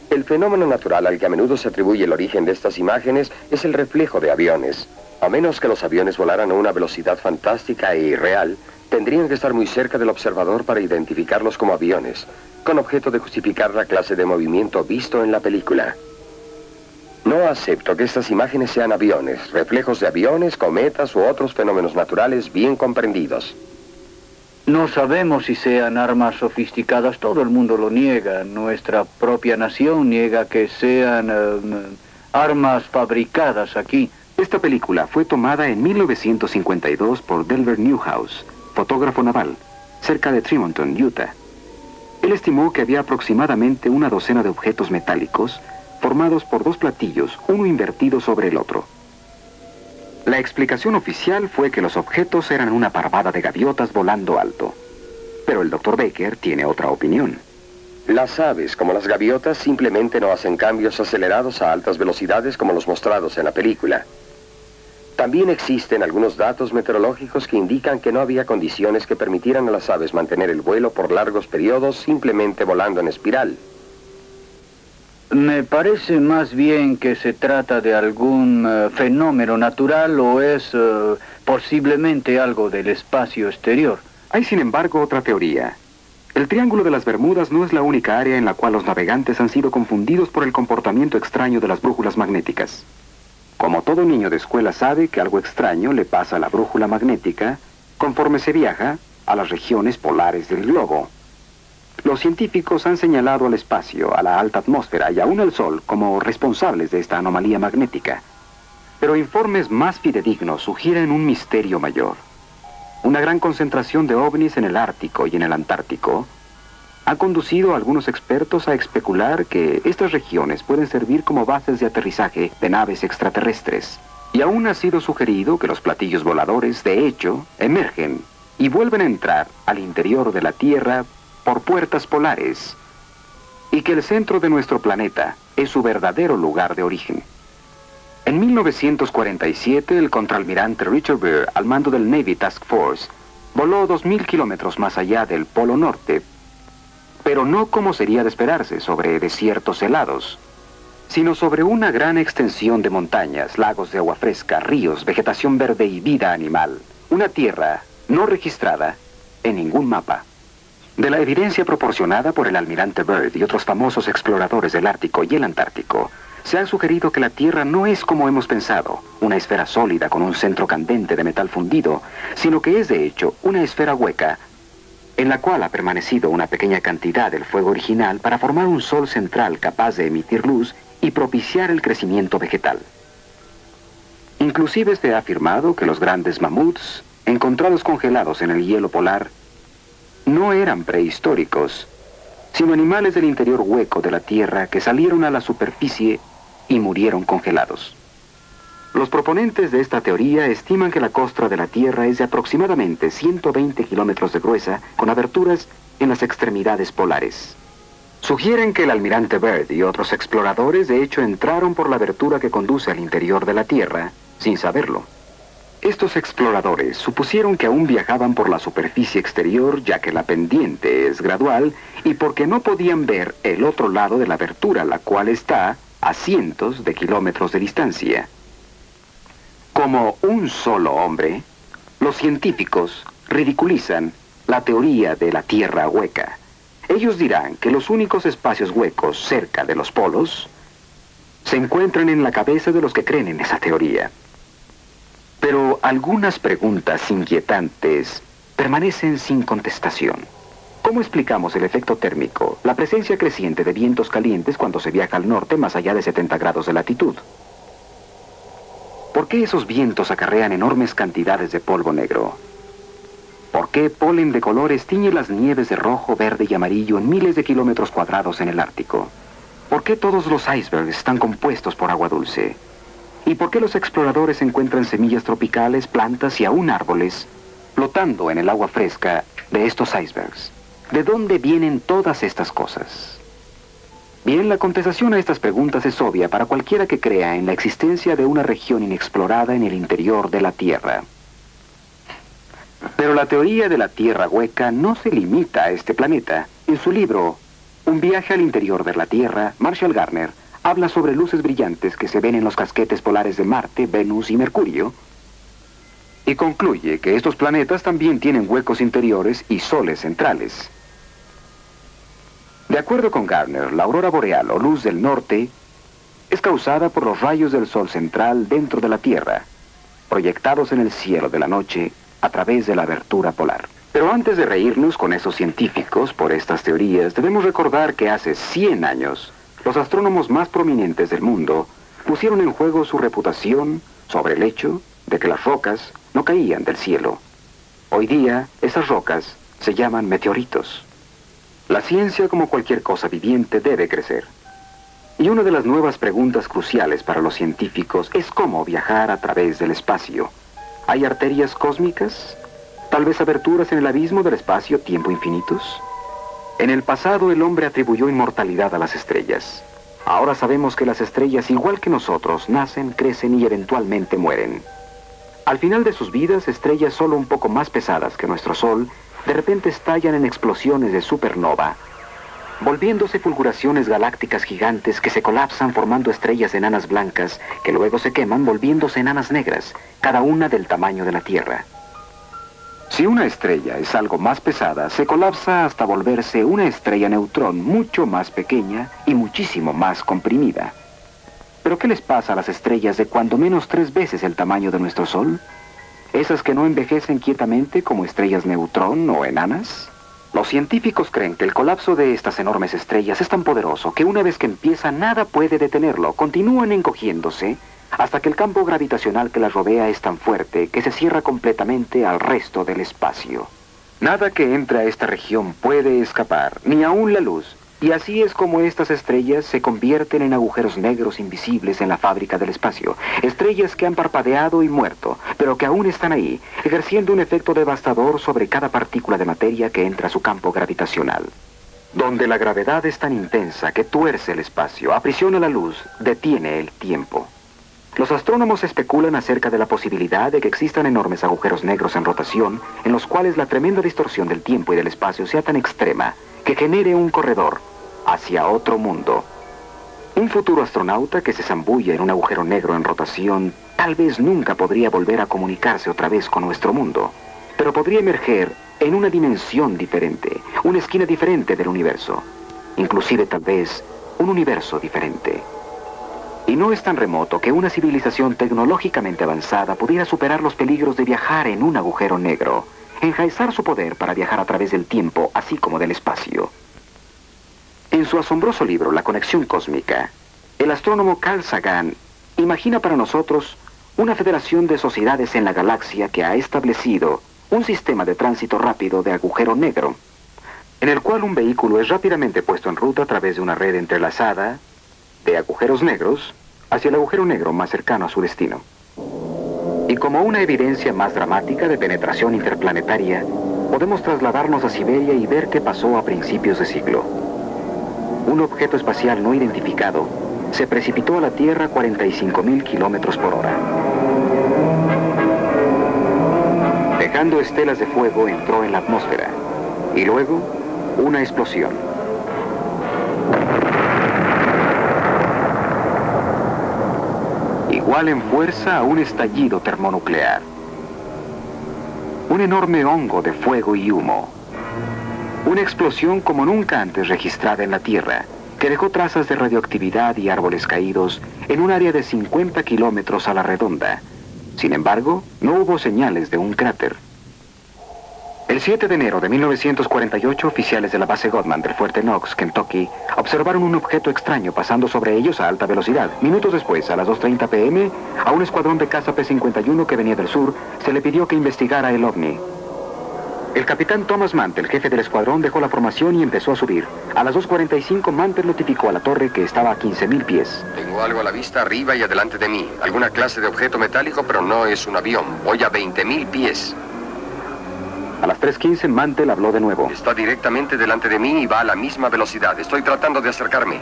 El fenómeno natural al que a menudo se atribuye el origen de estas imágenes es el reflejo de aviones. A menos que los aviones volaran a una velocidad fantástica e irreal, tendrían que estar muy cerca del observador para identificarlos como aviones, con objeto de justificar la clase de movimiento visto en la película. No acepto que estas imágenes sean aviones, reflejos de aviones, cometas u otros fenómenos naturales bien comprendidos. No sabemos si sean armas sofisticadas, todo el mundo lo niega. Nuestra propia nación niega que sean armas fabricadas aquí. Esta película fue tomada en 1952 por Delbert Newhouse, fotógrafo naval, cerca de Tremonton, Utah. Él estimó que había aproximadamente una docena de objetos metálicos formados por 2 platillos, uno invertido sobre el otro. La explicación oficial fue que los objetos eran una parvada de gaviotas volando alto. Pero el Dr. Baker tiene otra opinión. Las aves, como las gaviotas, simplemente no hacen cambios acelerados a altas velocidades como los mostrados en la película. También existen algunos datos meteorológicos que indican que no había condiciones que permitieran a las aves mantener el vuelo por largos periodos simplemente volando en espiral. Me parece más bien que se trata de algún fenómeno natural o es posiblemente algo del espacio exterior. Hay, sin embargo, otra teoría. El Triángulo de las Bermudas no es la única área en la cual los navegantes han sido confundidos por el comportamiento extraño de las brújulas magnéticas. Como todo niño de escuela sabe que algo extraño le pasa a la brújula magnética conforme se viaja a las regiones polares del globo. Los científicos han señalado al espacio, a la alta atmósfera y aún al Sol como responsables de esta anomalía magnética. Pero informes más fidedignos sugieren un misterio mayor. Una gran concentración de ovnis en el Ártico y en el Antártico ha conducido a algunos expertos a especular que estas regiones pueden servir como bases de aterrizaje de naves extraterrestres. Y aún ha sido sugerido que los platillos voladores, de hecho, emergen y vuelven a entrar al interior de la Tierra por puertas polares. y que el centro de nuestro planeta es su verdadero lugar de origen. En 1947, el contraalmirante Richard Byrd, al mando del Navy Task Force, voló 2.000 kilómetros más allá del Polo Norte, pero no como sería de esperarse sobre desiertos helados, sino sobre una gran extensión de montañas, lagos de agua fresca, ríos, vegetación verde y vida animal. Una tierra no registrada en ningún mapa. De la evidencia proporcionada por el almirante Byrd y otros famosos exploradores del Ártico y el Antártico, se ha sugerido que la Tierra no es como hemos pensado, una esfera sólida con un centro candente de metal fundido, sino que es de hecho una esfera hueca, en la cual ha permanecido una pequeña cantidad del fuego original para formar un sol central capaz de emitir luz y propiciar el crecimiento vegetal. Inclusive se ha afirmado que los grandes mamuts, encontrados congelados en el hielo polar, no eran prehistóricos, sino animales del interior hueco de la Tierra que salieron a la superficie y murieron congelados. Los proponentes de esta teoría estiman que la costra de la Tierra es de aproximadamente 120 kilómetros de gruesa, con aberturas en las extremidades polares. Sugieren que el almirante Byrd y otros exploradores de hecho entraron por la abertura que conduce al interior de la Tierra, sin saberlo. Estos exploradores supusieron que aún viajaban por la superficie exterior, ya que la pendiente es gradual, y porque no podían ver el otro lado de la abertura, la cual está a cientos de kilómetros de distancia. Como un solo hombre, los científicos ridiculizan la teoría de la Tierra hueca. Ellos dirán que los únicos espacios huecos cerca de los polos se encuentran en la cabeza de los que creen en esa teoría. Pero algunas preguntas inquietantes permanecen sin contestación. ¿Cómo explicamos el efecto térmico, la presencia creciente de vientos calientes cuando se viaja al norte más allá de 70 grados de latitud? ¿Por qué esos vientos acarrean enormes cantidades de polvo negro? ¿Por qué polen de colores tiñe las nieves de rojo, verde y amarillo en miles de kilómetros cuadrados en el Ártico? ¿Por qué todos los icebergs están compuestos por agua dulce? ¿Y por qué los exploradores encuentran semillas tropicales, plantas y aún árboles flotando en el agua fresca de estos icebergs? ¿De dónde vienen todas estas cosas? Bien, la contestación a estas preguntas es obvia para cualquiera que crea en la existencia de una región inexplorada en el interior de la Tierra. Pero la teoría de la Tierra hueca no se limita a este planeta. En su libro, Un viaje al interior de la Tierra, Marshall Gardner habla sobre luces brillantes que se ven en los casquetes polares de Marte, Venus y Mercurio, y concluye que estos planetas también tienen huecos interiores y soles centrales. De acuerdo con Gardner, la aurora boreal o luz del norte es causada por los rayos del sol central dentro de la Tierra, proyectados en el cielo de la noche a través de la abertura polar. Pero antes de reírnos con esos científicos por estas teorías, debemos recordar que hace 100 años, los astrónomos más prominentes del mundo pusieron en juego su reputación sobre el hecho de que las rocas no caían del cielo. Hoy día, esas rocas se llaman meteoritos. La ciencia, como cualquier cosa viviente, debe crecer. Y una de las nuevas preguntas cruciales para los científicos es cómo viajar a través del espacio. ¿Hay arterias cósmicas? ¿Tal vez aberturas en el abismo del espacio-tiempo infinitos? En el pasado el hombre atribuyó inmortalidad a las estrellas. Ahora sabemos que las estrellas, igual que nosotros, nacen, crecen y eventualmente mueren. Al final de sus vidas, estrellas solo un poco más pesadas que nuestro Sol, de repente estallan en explosiones de supernova, volviéndose fulguraciones galácticas gigantes que se colapsan formando estrellas enanas blancas que luego se queman volviéndose enanas negras, cada una del tamaño de la Tierra. Si una estrella es algo más pesada, se colapsa hasta volverse una estrella neutrón mucho más pequeña y muchísimo más comprimida. ¿Pero qué les pasa a las estrellas de cuando menos 3 veces el tamaño de nuestro Sol? ¿Esas que no envejecen quietamente como estrellas neutrón o enanas? Los científicos creen que el colapso de estas enormes estrellas es tan poderoso que una vez que empieza nada puede detenerlo. Continúan encogiéndose hasta que el campo gravitacional que las rodea es tan fuerte que se cierra completamente al resto del espacio. Nada que entre a esta región puede escapar, ni aún la luz. Y así es como estas estrellas se convierten en agujeros negros invisibles en la fábrica del espacio. Estrellas que han parpadeado y muerto, pero que aún están ahí, ejerciendo un efecto devastador sobre cada partícula de materia que entra a su campo gravitacional. donde la gravedad es tan intensa que tuerce el espacio, aprisiona la luz, detiene el tiempo. Los astrónomos especulan acerca de la posibilidad de que existan enormes agujeros negros en rotación, en los cuales la tremenda distorsión del tiempo y del espacio sea tan extrema que genere un corredor hacia otro mundo. Un futuro astronauta que se zambulla en un agujero negro en rotación tal vez nunca podría volver a comunicarse otra vez con nuestro mundo, pero podría emerger en una dimensión diferente, una esquina diferente del universo, inclusive tal vez un universo diferente. Y no es tan remoto que una civilización tecnológicamente avanzada pudiera superar los peligros de viajar en un agujero negro, enjaezar su poder para viajar a través del tiempo, así como del espacio. En su asombroso libro, La conexión cósmica, el astrónomo Carl Sagan imagina para nosotros una federación de sociedades en la galaxia que ha establecido un sistema de tránsito rápido de agujero negro, en el cual un vehículo es rápidamente puesto en ruta a través de una red entrelazada de agujeros negros hacia el agujero negro más cercano a su destino. Y como una evidencia más dramática de penetración interplanetaria, podemos trasladarnos a Siberia y ver qué pasó a principios de siglo. Un objeto espacial no identificado se precipitó a la Tierra a 45.000 kilómetros por hora. Dejando estelas de fuego, entró en la atmósfera. Y luego, una explosión. Igual en fuerza a un estallido termonuclear. Un enorme hongo de fuego y humo. Una explosión como nunca antes registrada en la Tierra, que dejó trazas de radioactividad y árboles caídos en un área de 50 kilómetros a la redonda. Sin embargo, no hubo señales de un cráter. El 7 de enero de 1948, oficiales de la base Godman del fuerte Knox, Kentucky, observaron un objeto extraño pasando sobre ellos a alta velocidad. Minutos después, a las 2:30 p.m., a un escuadrón de caza P-51 que venía del sur, se le pidió que investigara el ovni. El capitán Thomas Mantell, jefe del escuadrón, dejó la formación y empezó a subir. A las 2:45, Mantell notificó a la torre que estaba a 15.000 pies. Tengo algo a la vista arriba y adelante de mí. Alguna clase de objeto metálico, pero no es un avión. Voy a 20.000 pies. A las 3:15, Mantell habló de nuevo. Está directamente delante de mí y va a la misma velocidad. Estoy tratando de acercarme.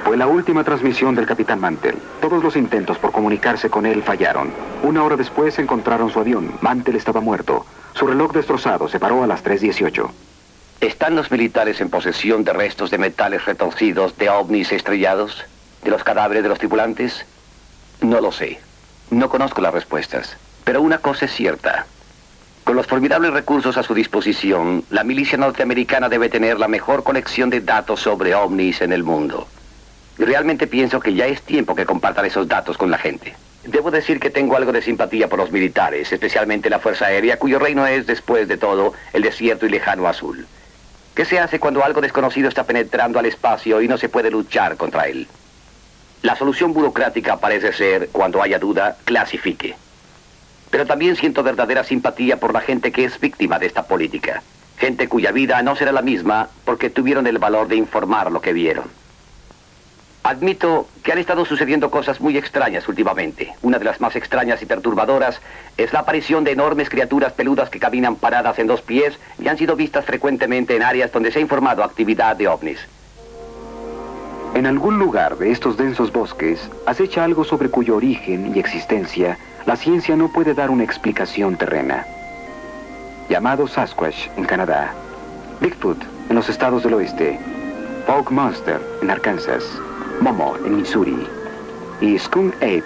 Fue la última transmisión del capitán Mantell. Todos los intentos por comunicarse con él fallaron. Una hora después encontraron su avión. Mantell estaba muerto. Su reloj destrozado se paró a las 3:18. ¿Están los militares en posesión de restos de metales retorcidos, de ovnis estrellados? ¿De los cadáveres de los tripulantes? No lo sé. No conozco las respuestas. Pero una cosa es cierta. Con los formidables recursos a su disposición, la milicia norteamericana debe tener la mejor colección de datos sobre ovnis en el mundo. Y realmente pienso que ya es tiempo que compartan esos datos con la gente. Debo decir que tengo algo de simpatía por los militares, especialmente la Fuerza Aérea, cuyo reino es, después de todo, el desierto y lejano azul. ¿Qué se hace cuando algo desconocido está penetrando al espacio y no se puede luchar contra él? La solución burocrática parece ser, cuando haya duda, clasifique. Pero también siento verdadera simpatía por la gente que es víctima de esta política. Gente cuya vida no será la misma porque tuvieron el valor de informar lo que vieron. Admito que han estado sucediendo cosas muy extrañas últimamente. Una de las más extrañas y perturbadoras es la aparición de enormes criaturas peludas que caminan paradas en 2 pies y han sido vistas frecuentemente en áreas donde se ha informado actividad de ovnis. En algún lugar de estos densos bosques acecha algo sobre cuyo origen y existencia la ciencia no puede dar una explicación terrena. Llamado Sasquatch en Canadá, Bigfoot en los estados del oeste, Fog Monster en Arkansas, Momo en Missouri y Skunk Ape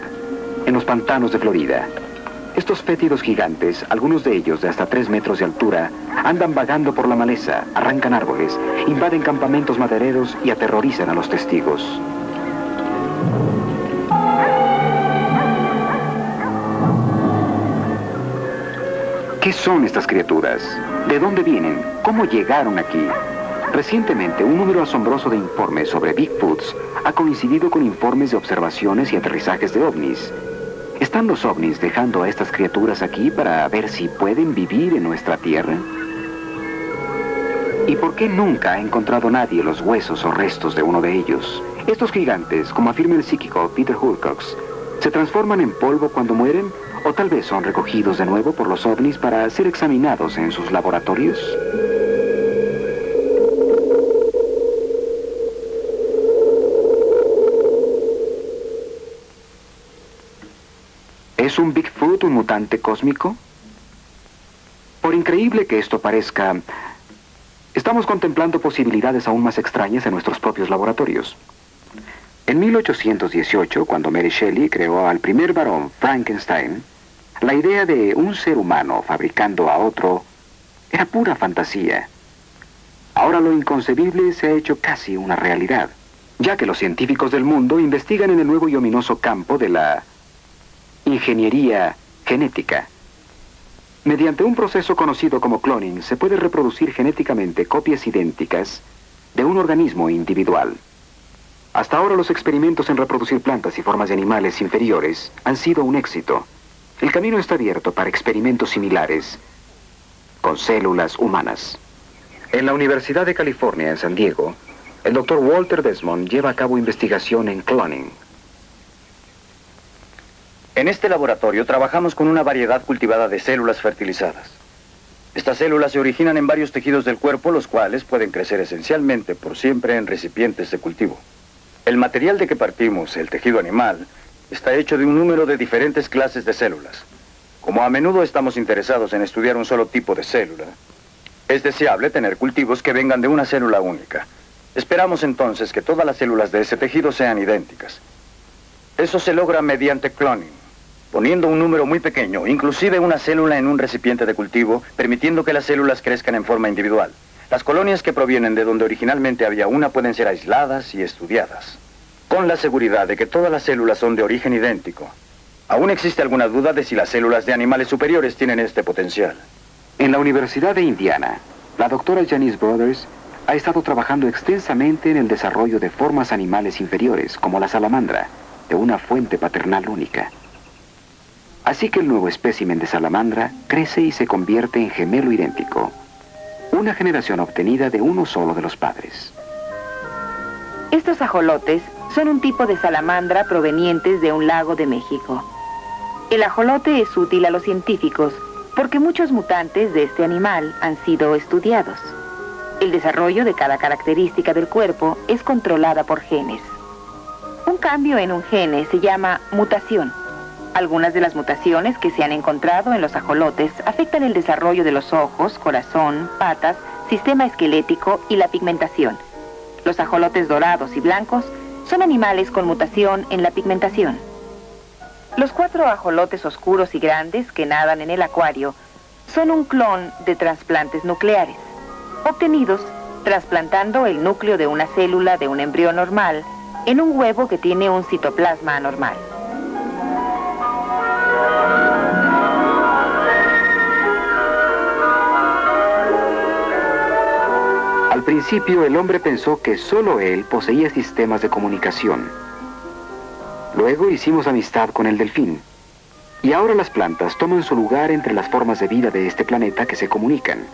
en los pantanos de Florida. Estos fétidos gigantes, algunos de ellos de hasta 3 metros de altura, andan vagando por la maleza, arrancan árboles, invaden campamentos madereros y aterrorizan a los testigos. ¿Qué son estas criaturas? ¿De dónde vienen? ¿Cómo llegaron aquí? Recientemente, un número asombroso de informes sobre Bigfoots ha coincidido con informes de observaciones y aterrizajes de ovnis. ¿Están los ovnis dejando a estas criaturas aquí para ver si pueden vivir en nuestra tierra? ¿Y por qué nunca ha encontrado nadie los huesos o restos de uno de ellos? Estos gigantes, como afirma el psíquico Peter Hulcox, ¿se transforman en polvo cuando mueren? ¿O tal vez son recogidos de nuevo por los ovnis para ser examinados en sus laboratorios? ¿Es un Bigfoot un mutante cósmico? Por increíble que esto parezca, estamos contemplando posibilidades aún más extrañas en nuestros propios laboratorios. En 1818, cuando Mary Shelley creó al primer varón, Frankenstein, la idea de un ser humano fabricando a otro era pura fantasía. Ahora lo inconcebible se ha hecho casi una realidad, ya que los científicos del mundo investigan en el nuevo y ominoso campo de la ingeniería genética. Mediante un proceso conocido como cloning, se puede reproducir genéticamente copias idénticas de un organismo individual. Hasta ahora los experimentos en reproducir plantas y formas de animales inferiores han sido un éxito. El camino está abierto para experimentos similares con células humanas. En la Universidad de California, en San Diego, el Dr. Walter Desmond lleva a cabo investigación en cloning. En este laboratorio trabajamos con una variedad cultivada de células fertilizadas. Estas células se originan en varios tejidos del cuerpo, los cuales pueden crecer esencialmente por siempre en recipientes de cultivo. El material de que partimos, el tejido animal, está hecho de un número de diferentes clases de células. Como a menudo estamos interesados en estudiar un solo tipo de célula, es deseable tener cultivos que vengan de una célula única. Esperamos entonces que todas las células de ese tejido sean idénticas. Eso se logra mediante cloning, poniendo un número muy pequeño, inclusive una célula en un recipiente de cultivo, permitiendo que las células crezcan en forma individual. Las colonias que provienen de donde originalmente había una pueden ser aisladas y estudiadas, con la seguridad de que todas las células son de origen idéntico. Aún existe alguna duda de si las células de animales superiores tienen este potencial. En la Universidad de Indiana, la doctora Janice Brothers ha estado trabajando extensamente en el desarrollo de formas animales inferiores, como la salamandra, de una fuente paternal única. Así que el nuevo espécimen de salamandra crece y se convierte en gemelo idéntico, una generación obtenida de uno solo de los padres. Estos ajolotes son un tipo de salamandra provenientes de un lago de México. El ajolote es útil a los científicos porque muchos mutantes de este animal han sido estudiados. El desarrollo de cada característica del cuerpo es controlada por genes. Un cambio en un gene se llama mutación. Algunas de las mutaciones que se han encontrado en los ajolotes afectan el desarrollo de los ojos, corazón, patas, sistema esquelético y la pigmentación. Los ajolotes dorados y blancos son animales con mutación en la pigmentación. Los 4 ajolotes oscuros y grandes que nadan en el acuario son un clon de trasplantes nucleares, obtenidos trasplantando el núcleo de una célula de un embrión normal en un huevo que tiene un citoplasma anormal. Al principio, el hombre pensó que solo él poseía sistemas de comunicación. Luego hicimos amistad con el delfín. Y ahora las plantas toman su lugar entre las formas de vida de este planeta que se comunican.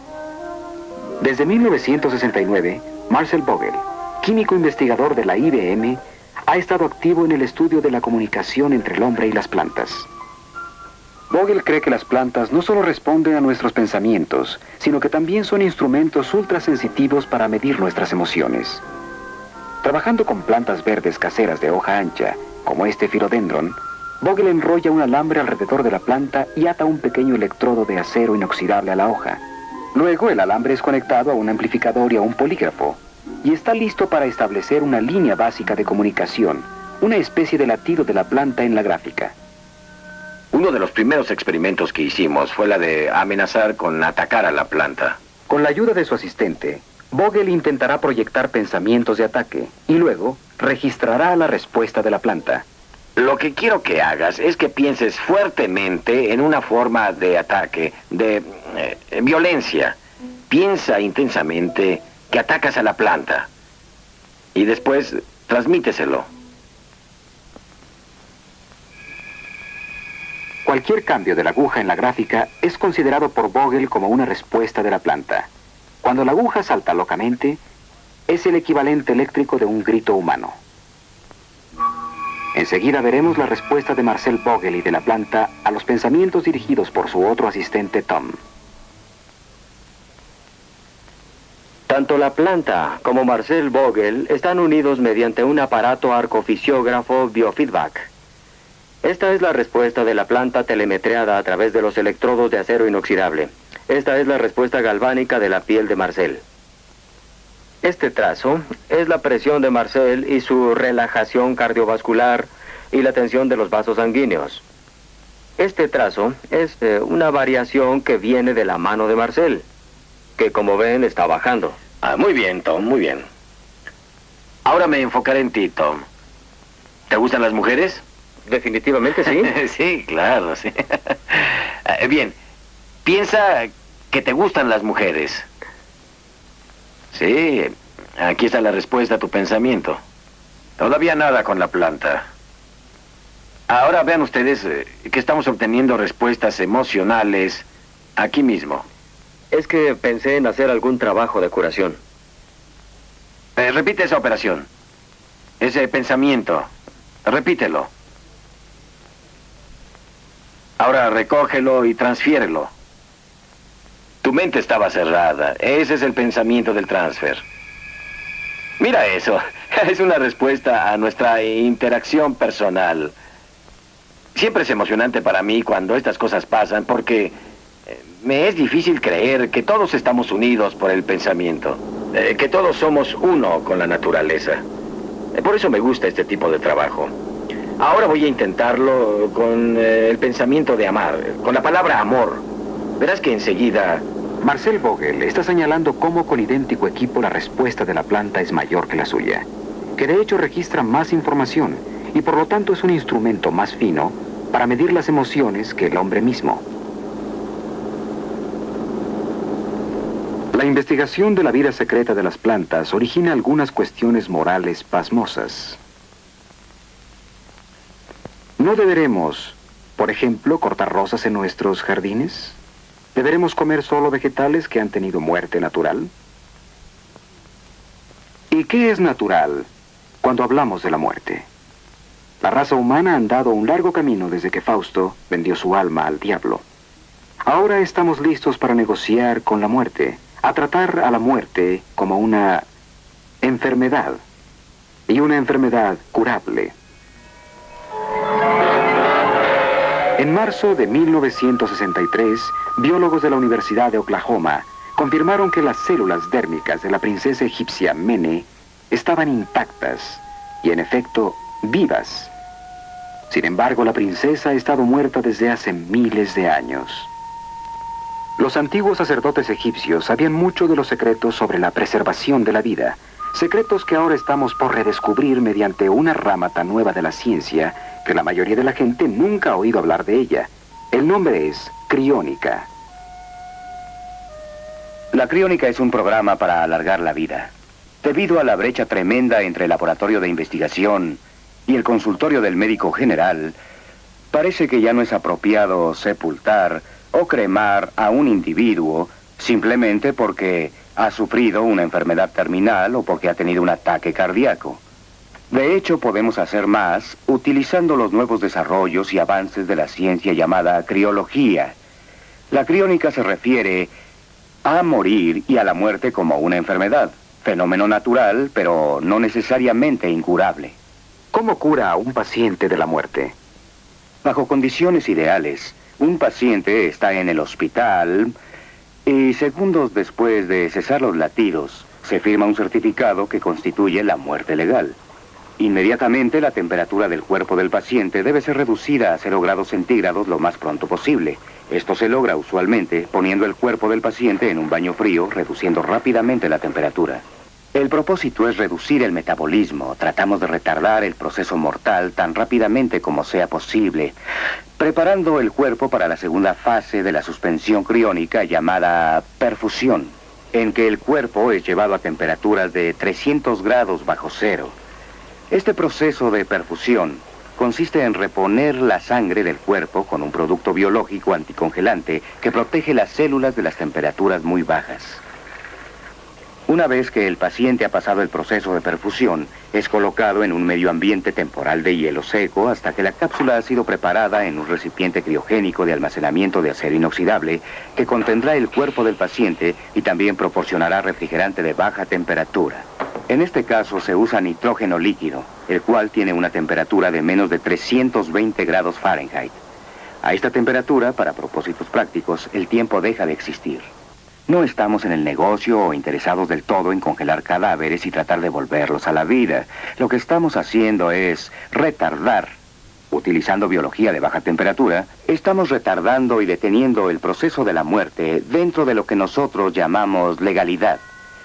Desde 1969, Marcel Vogel, químico investigador de la IBM, ha estado activo en el estudio de la comunicación entre el hombre y las plantas. Vogel cree que las plantas no solo responden a nuestros pensamientos, sino que también son instrumentos ultrasensitivos para medir nuestras emociones. Trabajando con plantas verdes caseras de hoja ancha, como este philodendron, Vogel enrolla un alambre alrededor de la planta y ata un pequeño electrodo de acero inoxidable a la hoja. Luego el alambre es conectado a un amplificador y a un polígrafo, y está listo para establecer una línea básica de comunicación, una especie de latido de la planta en la gráfica. Uno de los primeros experimentos que hicimos fue la de amenazar con atacar a la planta. Con la ayuda de su asistente, Vogel intentará proyectar pensamientos de ataque y luego registrará la respuesta de la planta. Lo que quiero que hagas es que pienses fuertemente en una forma de ataque, de violencia. Piensa intensamente que atacas a la planta y después transmíteselo. Cualquier cambio de la aguja en la gráfica es considerado por Vogel como una respuesta de la planta. Cuando la aguja salta locamente, es el equivalente eléctrico de un grito humano. Enseguida veremos la respuesta de Marcel Vogel y de la planta a los pensamientos dirigidos por su otro asistente Tom. Tanto la planta como Marcel Vogel están unidos mediante un aparato arcofisiógrafo biofeedback. Esta es la respuesta de la planta telemetreada a través de los electrodos de acero inoxidable. Esta es la respuesta galvánica de la piel de Marcel. Este trazo es la presión de Marcel y su relajación cardiovascular y la tensión de los vasos sanguíneos. Este trazo es una variación que viene de la mano de Marcel, que como ven está bajando. Muy bien, Tom, muy bien. Ahora me enfocaré en ti, Tom. ¿Te gustan las mujeres? Definitivamente sí. Sí, claro, sí. Bien, piensa que te gustan las mujeres. Sí, aquí está la respuesta a tu pensamiento. Todavía nada con la planta. Ahora vean ustedes que estamos obteniendo respuestas emocionales aquí mismo. Es que pensé en hacer algún trabajo de curación. Repite esa operación. Ese pensamiento. Repítelo. Ahora recógelo y transfiérelo. Tu mente estaba cerrada. Ese es el pensamiento del transfer. Mira eso. Es una respuesta a nuestra interacción personal. Siempre es emocionante para mí cuando estas cosas pasan porque me es difícil creer que todos estamos unidos por el pensamiento. Que todos somos uno con la naturaleza. Por eso me gusta este tipo de trabajo. Ahora voy a intentarlo con el pensamiento de amar, con la palabra amor. Verás que enseguida... Marcel Vogel está señalando cómo con idéntico equipo la respuesta de la planta es mayor que la suya, que de hecho registra más información y por lo tanto es un instrumento más fino para medir las emociones que el hombre mismo. La investigación de la vida secreta de las plantas origina algunas cuestiones morales pasmosas. ¿No deberemos, por ejemplo, cortar rosas en nuestros jardines? ¿Deberemos comer solo vegetales que han tenido muerte natural? ¿Y qué es natural cuando hablamos de la muerte? La raza humana ha andado un largo camino desde que Fausto vendió su alma al diablo. Ahora estamos listos para negociar con la muerte, a tratar a la muerte como una enfermedad, y una enfermedad curable. En marzo de 1963, biólogos de la Universidad de Oklahoma confirmaron que las células dérmicas de la princesa egipcia Mene estaban intactas y, en efecto, vivas. Sin embargo, la princesa ha estado muerta desde hace miles de años. Los antiguos sacerdotes egipcios sabían mucho de los secretos sobre la preservación de la vida, secretos que ahora estamos por redescubrir mediante una rama tan nueva de la ciencia que la mayoría de la gente nunca ha oído hablar de ella. El nombre es criónica. La criónica es un programa para alargar la vida. Debido a la brecha tremenda entre el laboratorio de investigación y el consultorio del médico general, parece que ya no es apropiado sepultar o cremar a un individuo simplemente porque ha sufrido una enfermedad terminal o porque ha tenido un ataque cardíaco. De hecho, podemos hacer más utilizando los nuevos desarrollos y avances de la ciencia llamada criología. La criónica se refiere a morir y a la muerte como una enfermedad, fenómeno natural, pero no necesariamente incurable. ¿Cómo cura a un paciente de la muerte? Bajo condiciones ideales, un paciente está en el hospital y segundos después de cesar los latidos, se firma un certificado que constituye la muerte legal. Inmediatamente la temperatura del cuerpo del paciente debe ser reducida a 0 grados centígrados lo más pronto posible. Esto se logra usualmente poniendo el cuerpo del paciente en un baño frío, reduciendo rápidamente la temperatura. El propósito es reducir el metabolismo. Tratamos de retardar el proceso mortal tan rápidamente como sea posible, preparando el cuerpo para la segunda fase de la suspensión criónica llamada perfusión, en que el cuerpo es llevado a temperaturas de 300 grados bajo cero. Este proceso de perfusión consiste en reponer la sangre del cuerpo con un producto biológico anticongelante que protege las células de las temperaturas muy bajas. Una vez que el paciente ha pasado el proceso de perfusión, es colocado en un medio ambiente temporal de hielo seco hasta que la cápsula ha sido preparada en un recipiente criogénico de almacenamiento de acero inoxidable que contendrá el cuerpo del paciente y también proporcionará refrigerante de baja temperatura. En este caso se usa nitrógeno líquido. el cual tiene una temperatura de menos de 320 grados Fahrenheit. A esta temperatura, para propósitos prácticos, el tiempo deja de existir. No estamos en el negocio o interesados del todo en congelar cadáveres y tratar de volverlos a la vida. Lo que estamos haciendo es retardar. Utilizando biología de baja temperatura, estamos retardando y deteniendo el proceso de la muerte dentro de lo que nosotros llamamos legalidad.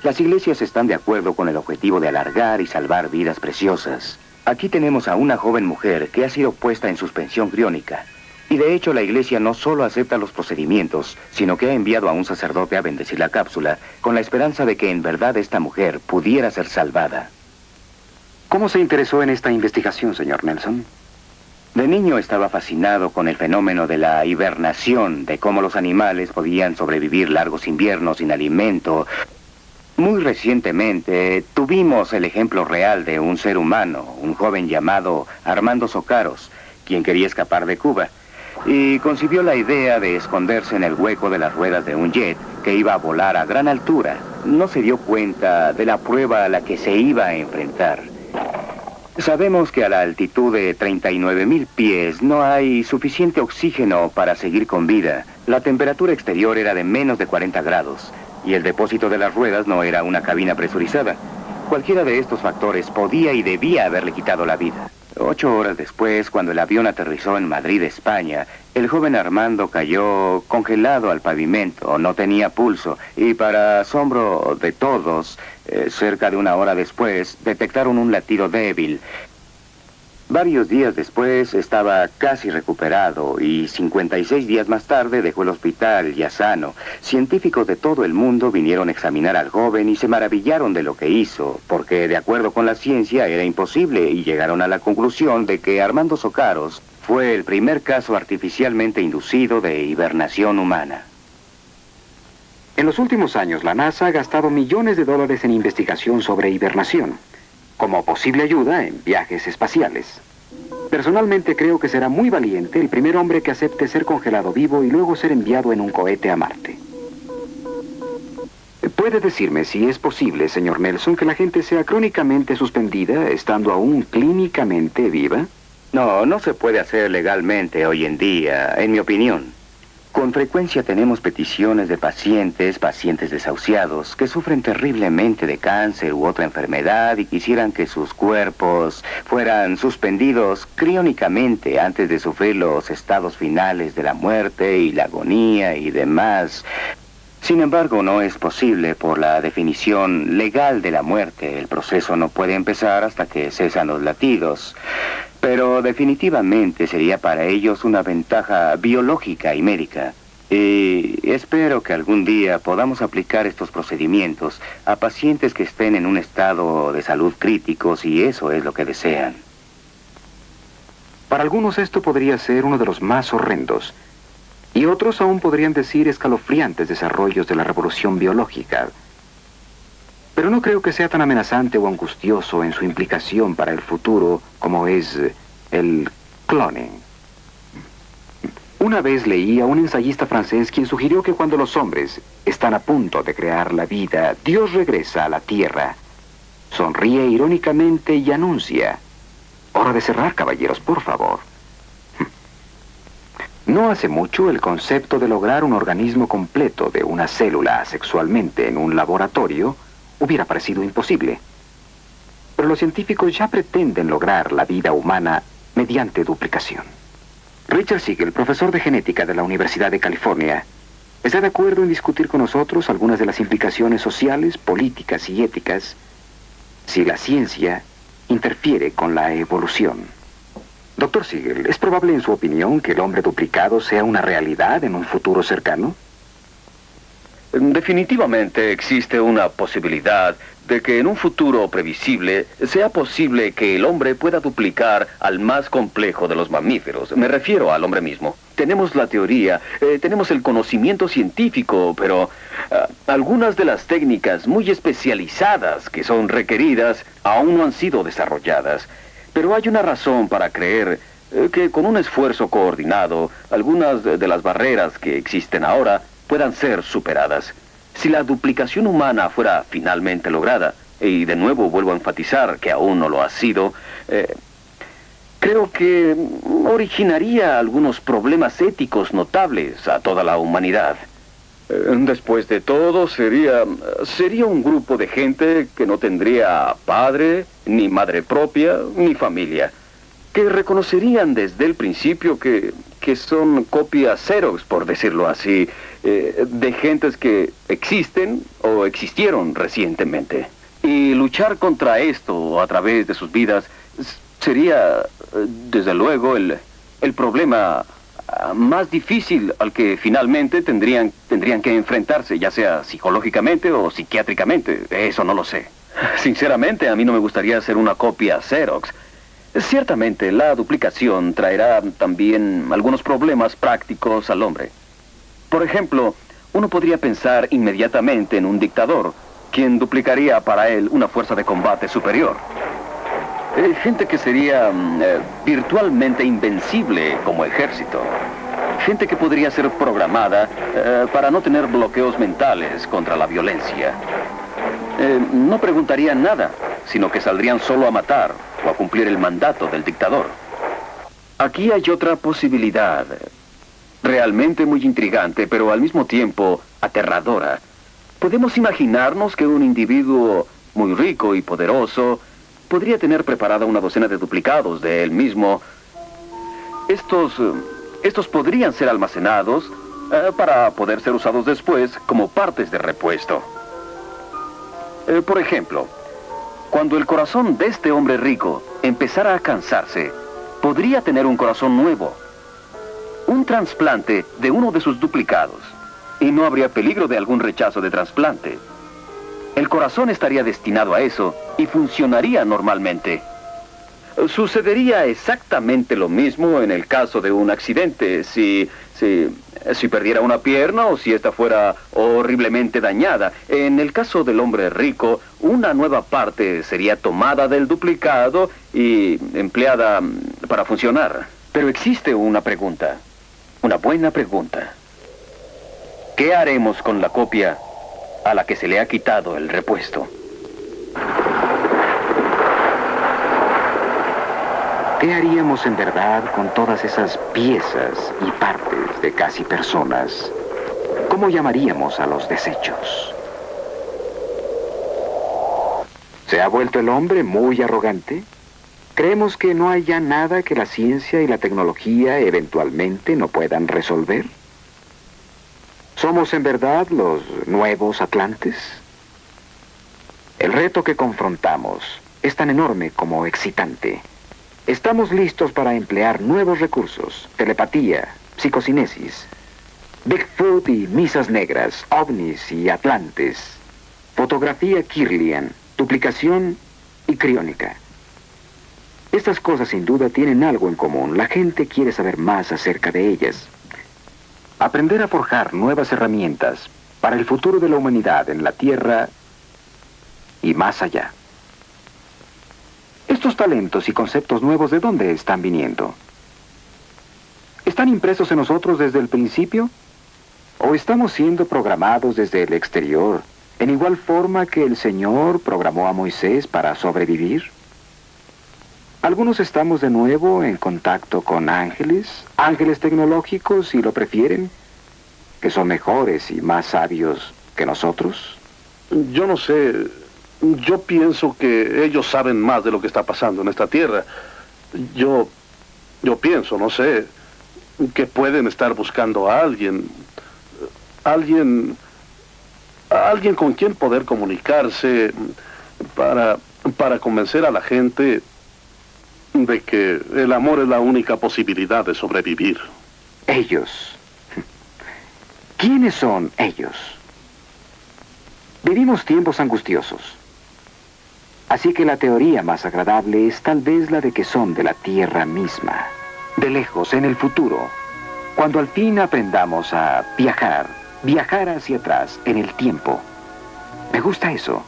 Las iglesias están de acuerdo con el objetivo de alargar y salvar vidas preciosas. Aquí tenemos a una joven mujer que ha sido puesta en suspensión criónica. Y de hecho la iglesia no solo acepta los procedimientos, sino que ha enviado a un sacerdote a bendecir la cápsula, con la esperanza de que en verdad esta mujer pudiera ser salvada. ¿Cómo se interesó en esta investigación, señor Nelson? De niño estaba fascinado con el fenómeno de la hibernación, de cómo los animales podían sobrevivir largos inviernos sin alimento. Muy recientemente tuvimos el ejemplo real de un ser humano, un joven llamado Armando Socaros, quien quería escapar de Cuba, y concibió la idea de esconderse en el hueco de las ruedas de un jet que iba a volar a gran altura. No se dio cuenta de la prueba a la que se iba a enfrentar. Sabemos que a la altitud de 39.000 pies no hay suficiente oxígeno para seguir con vida. La temperatura exterior era de menos de 40 grados. Y el depósito de las ruedas no era una cabina presurizada. Cualquiera de estos factores podía y debía haberle quitado la vida. 8 horas después, cuando el avión aterrizó en Madrid, España, el joven Armando cayó congelado al pavimento, no tenía pulso, y para asombro de todos, cerca de 1 hora después, detectaron un latido débil. Varios días después estaba casi recuperado y 56 días más tarde dejó el hospital ya sano. Científicos de todo el mundo vinieron a examinar al joven y se maravillaron de lo que hizo, porque de acuerdo con la ciencia era imposible y llegaron a la conclusión de que Armando Socaros fue el primer caso artificialmente inducido de hibernación humana. En los últimos años, la NASA ha gastado millones de dólares en investigación sobre hibernación, como posible ayuda en viajes espaciales. Personalmente creo que será muy valiente el primer hombre que acepte ser congelado vivo y luego ser enviado en un cohete a Marte. ¿Puede decirme si es posible, señor Nelson, que la gente sea crónicamente suspendida estando aún clínicamente viva? No, no se puede hacer legalmente hoy en día, en mi opinión. Con frecuencia tenemos peticiones de pacientes desahuciados, que sufren terriblemente de cáncer u otra enfermedad y quisieran que sus cuerpos fueran suspendidos criónicamente antes de sufrir los estados finales de la muerte y la agonía y demás. Sin embargo, no es posible por la definición legal de la muerte. El proceso no puede empezar hasta que cesan los latidos. Pero definitivamente sería para ellos una ventaja biológica y médica. Y espero que algún día podamos aplicar estos procedimientos a pacientes que estén en un estado de salud crítico, si eso es lo que desean. Para algunos esto podría ser uno de los más horrendos. Y otros aún podrían decir escalofriantes desarrollos de la revolución biológica. Pero no creo que sea tan amenazante o angustioso en su implicación para el futuro como es el cloning. Una vez leí a un ensayista francés quien sugirió que cuando los hombres están a punto de crear la vida, Dios regresa a la tierra, sonríe irónicamente y anuncia: hora de cerrar, caballeros, por favor. No hace mucho, el concepto de lograr un organismo completo de una célula sexualmente en un laboratorio hubiera parecido imposible. Pero los científicos ya pretenden lograr la vida humana mediante duplicación. Richard Siegel, profesor de genética de la Universidad de California, está de acuerdo en discutir con nosotros algunas de las implicaciones sociales, políticas y éticas si la ciencia interfiere con la evolución. Doctor Siegel, ¿es probable en su opinión que el hombre duplicado sea una realidad en un futuro cercano? Definitivamente existe una posibilidad de que en un futuro previsible sea posible que el hombre pueda duplicar al más complejo de los mamíferos. Me refiero al hombre mismo. Tenemos la teoría, tenemos el conocimiento científico, pero algunas de las técnicas muy especializadas que son requeridas aún no han sido desarrolladas. Pero hay una razón para creer que con un esfuerzo coordinado, algunas de las barreras que existen ahora puedan ser superadas. Si la duplicación humana fuera finalmente lograda, y de nuevo vuelvo a enfatizar que aún no lo ha sido, creo que originaría algunos problemas éticos notables a toda la humanidad. Después de todo, sería un grupo de gente que no tendría padre, ni madre propia, ni familia, que reconocerían desde el principio que son copias Xerox, por decirlo así, de gentes que existen o existieron recientemente. Y luchar contra esto a través de sus vidas sería, desde luego, el problema más difícil al que finalmente tendrían que enfrentarse, ya sea psicológicamente o psiquiátricamente. Eso no lo sé. Sinceramente, a mí no me gustaría hacer una copia Xerox. Ciertamente, la duplicación traerá también algunos problemas prácticos al hombre. Por ejemplo, uno podría pensar inmediatamente en un dictador, quien duplicaría para él una fuerza de combate superior. Gente que sería virtualmente invencible como ejército. Gente que podría ser programada para no tener bloqueos mentales contra la violencia. No preguntarían nada, sino que saldrían solo a matar o a cumplir el mandato del dictador. Aquí hay otra posibilidad, realmente muy intrigante, pero al mismo tiempo aterradora. Podemos imaginarnos que un individuo muy rico y poderoso podría tener preparada una docena de duplicados de él mismo. Estos podrían ser almacenados para poder ser usados después como partes de repuesto. Por ejemplo, cuando el corazón de este hombre rico empezara a cansarse, podría tener un corazón nuevo, un trasplante de uno de sus duplicados, y no habría peligro de algún rechazo de trasplante. El corazón estaría destinado a eso y funcionaría normalmente. Sucedería exactamente lo mismo en el caso de un accidente, si perdiera una pierna o si ésta fuera horriblemente dañada. En el caso del hombre rico, una nueva parte sería tomada del duplicado y empleada para funcionar. Pero existe una pregunta, una buena pregunta. ¿Qué haremos con la copia a la que se le ha quitado el repuesto? ¿Qué haríamos en verdad con todas esas piezas y partes de casi personas? ¿Cómo llamaríamos a los desechos? ¿Se ha vuelto el hombre muy arrogante? ¿Creemos que no hay ya nada que la ciencia y la tecnología eventualmente no puedan resolver? ¿Somos en verdad los nuevos Atlantes? El reto que confrontamos es tan enorme como excitante. Estamos listos para emplear nuevos recursos: telepatía, psicocinesis, Bigfoot y misas negras, ovnis y atlantes, fotografía Kirlian, duplicación y criónica. Estas cosas sin duda tienen algo en común. La gente quiere saber más acerca de ellas. Aprender a forjar nuevas herramientas para el futuro de la humanidad en la Tierra y más allá. Estos talentos y conceptos nuevos, ¿de dónde están viniendo? ¿Están impresos en nosotros desde el principio? ¿O estamos siendo programados desde el exterior, en igual forma que el Señor programó a Moisés para sobrevivir? Algunos estamos de nuevo en contacto con ángeles tecnológicos, si lo prefieren, que son mejores y más sabios que nosotros. Yo no sé. Yo pienso que ellos saben más de lo que está pasando en esta tierra. Yo pienso, no sé, que pueden estar buscando a alguien con quien poder comunicarse para convencer a la gente de que el amor es la única posibilidad de sobrevivir. Ellos. ¿Quiénes son ellos? Vivimos tiempos angustiosos. Así que la teoría más agradable es tal vez la de que son de la Tierra misma, de lejos, en el futuro, cuando al fin aprendamos a viajar hacia atrás en el tiempo. Me gusta eso,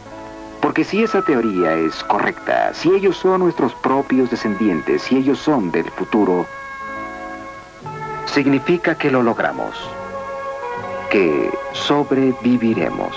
porque si esa teoría es correcta, si ellos son nuestros propios descendientes, si ellos son del futuro, significa que lo logramos, que sobreviviremos.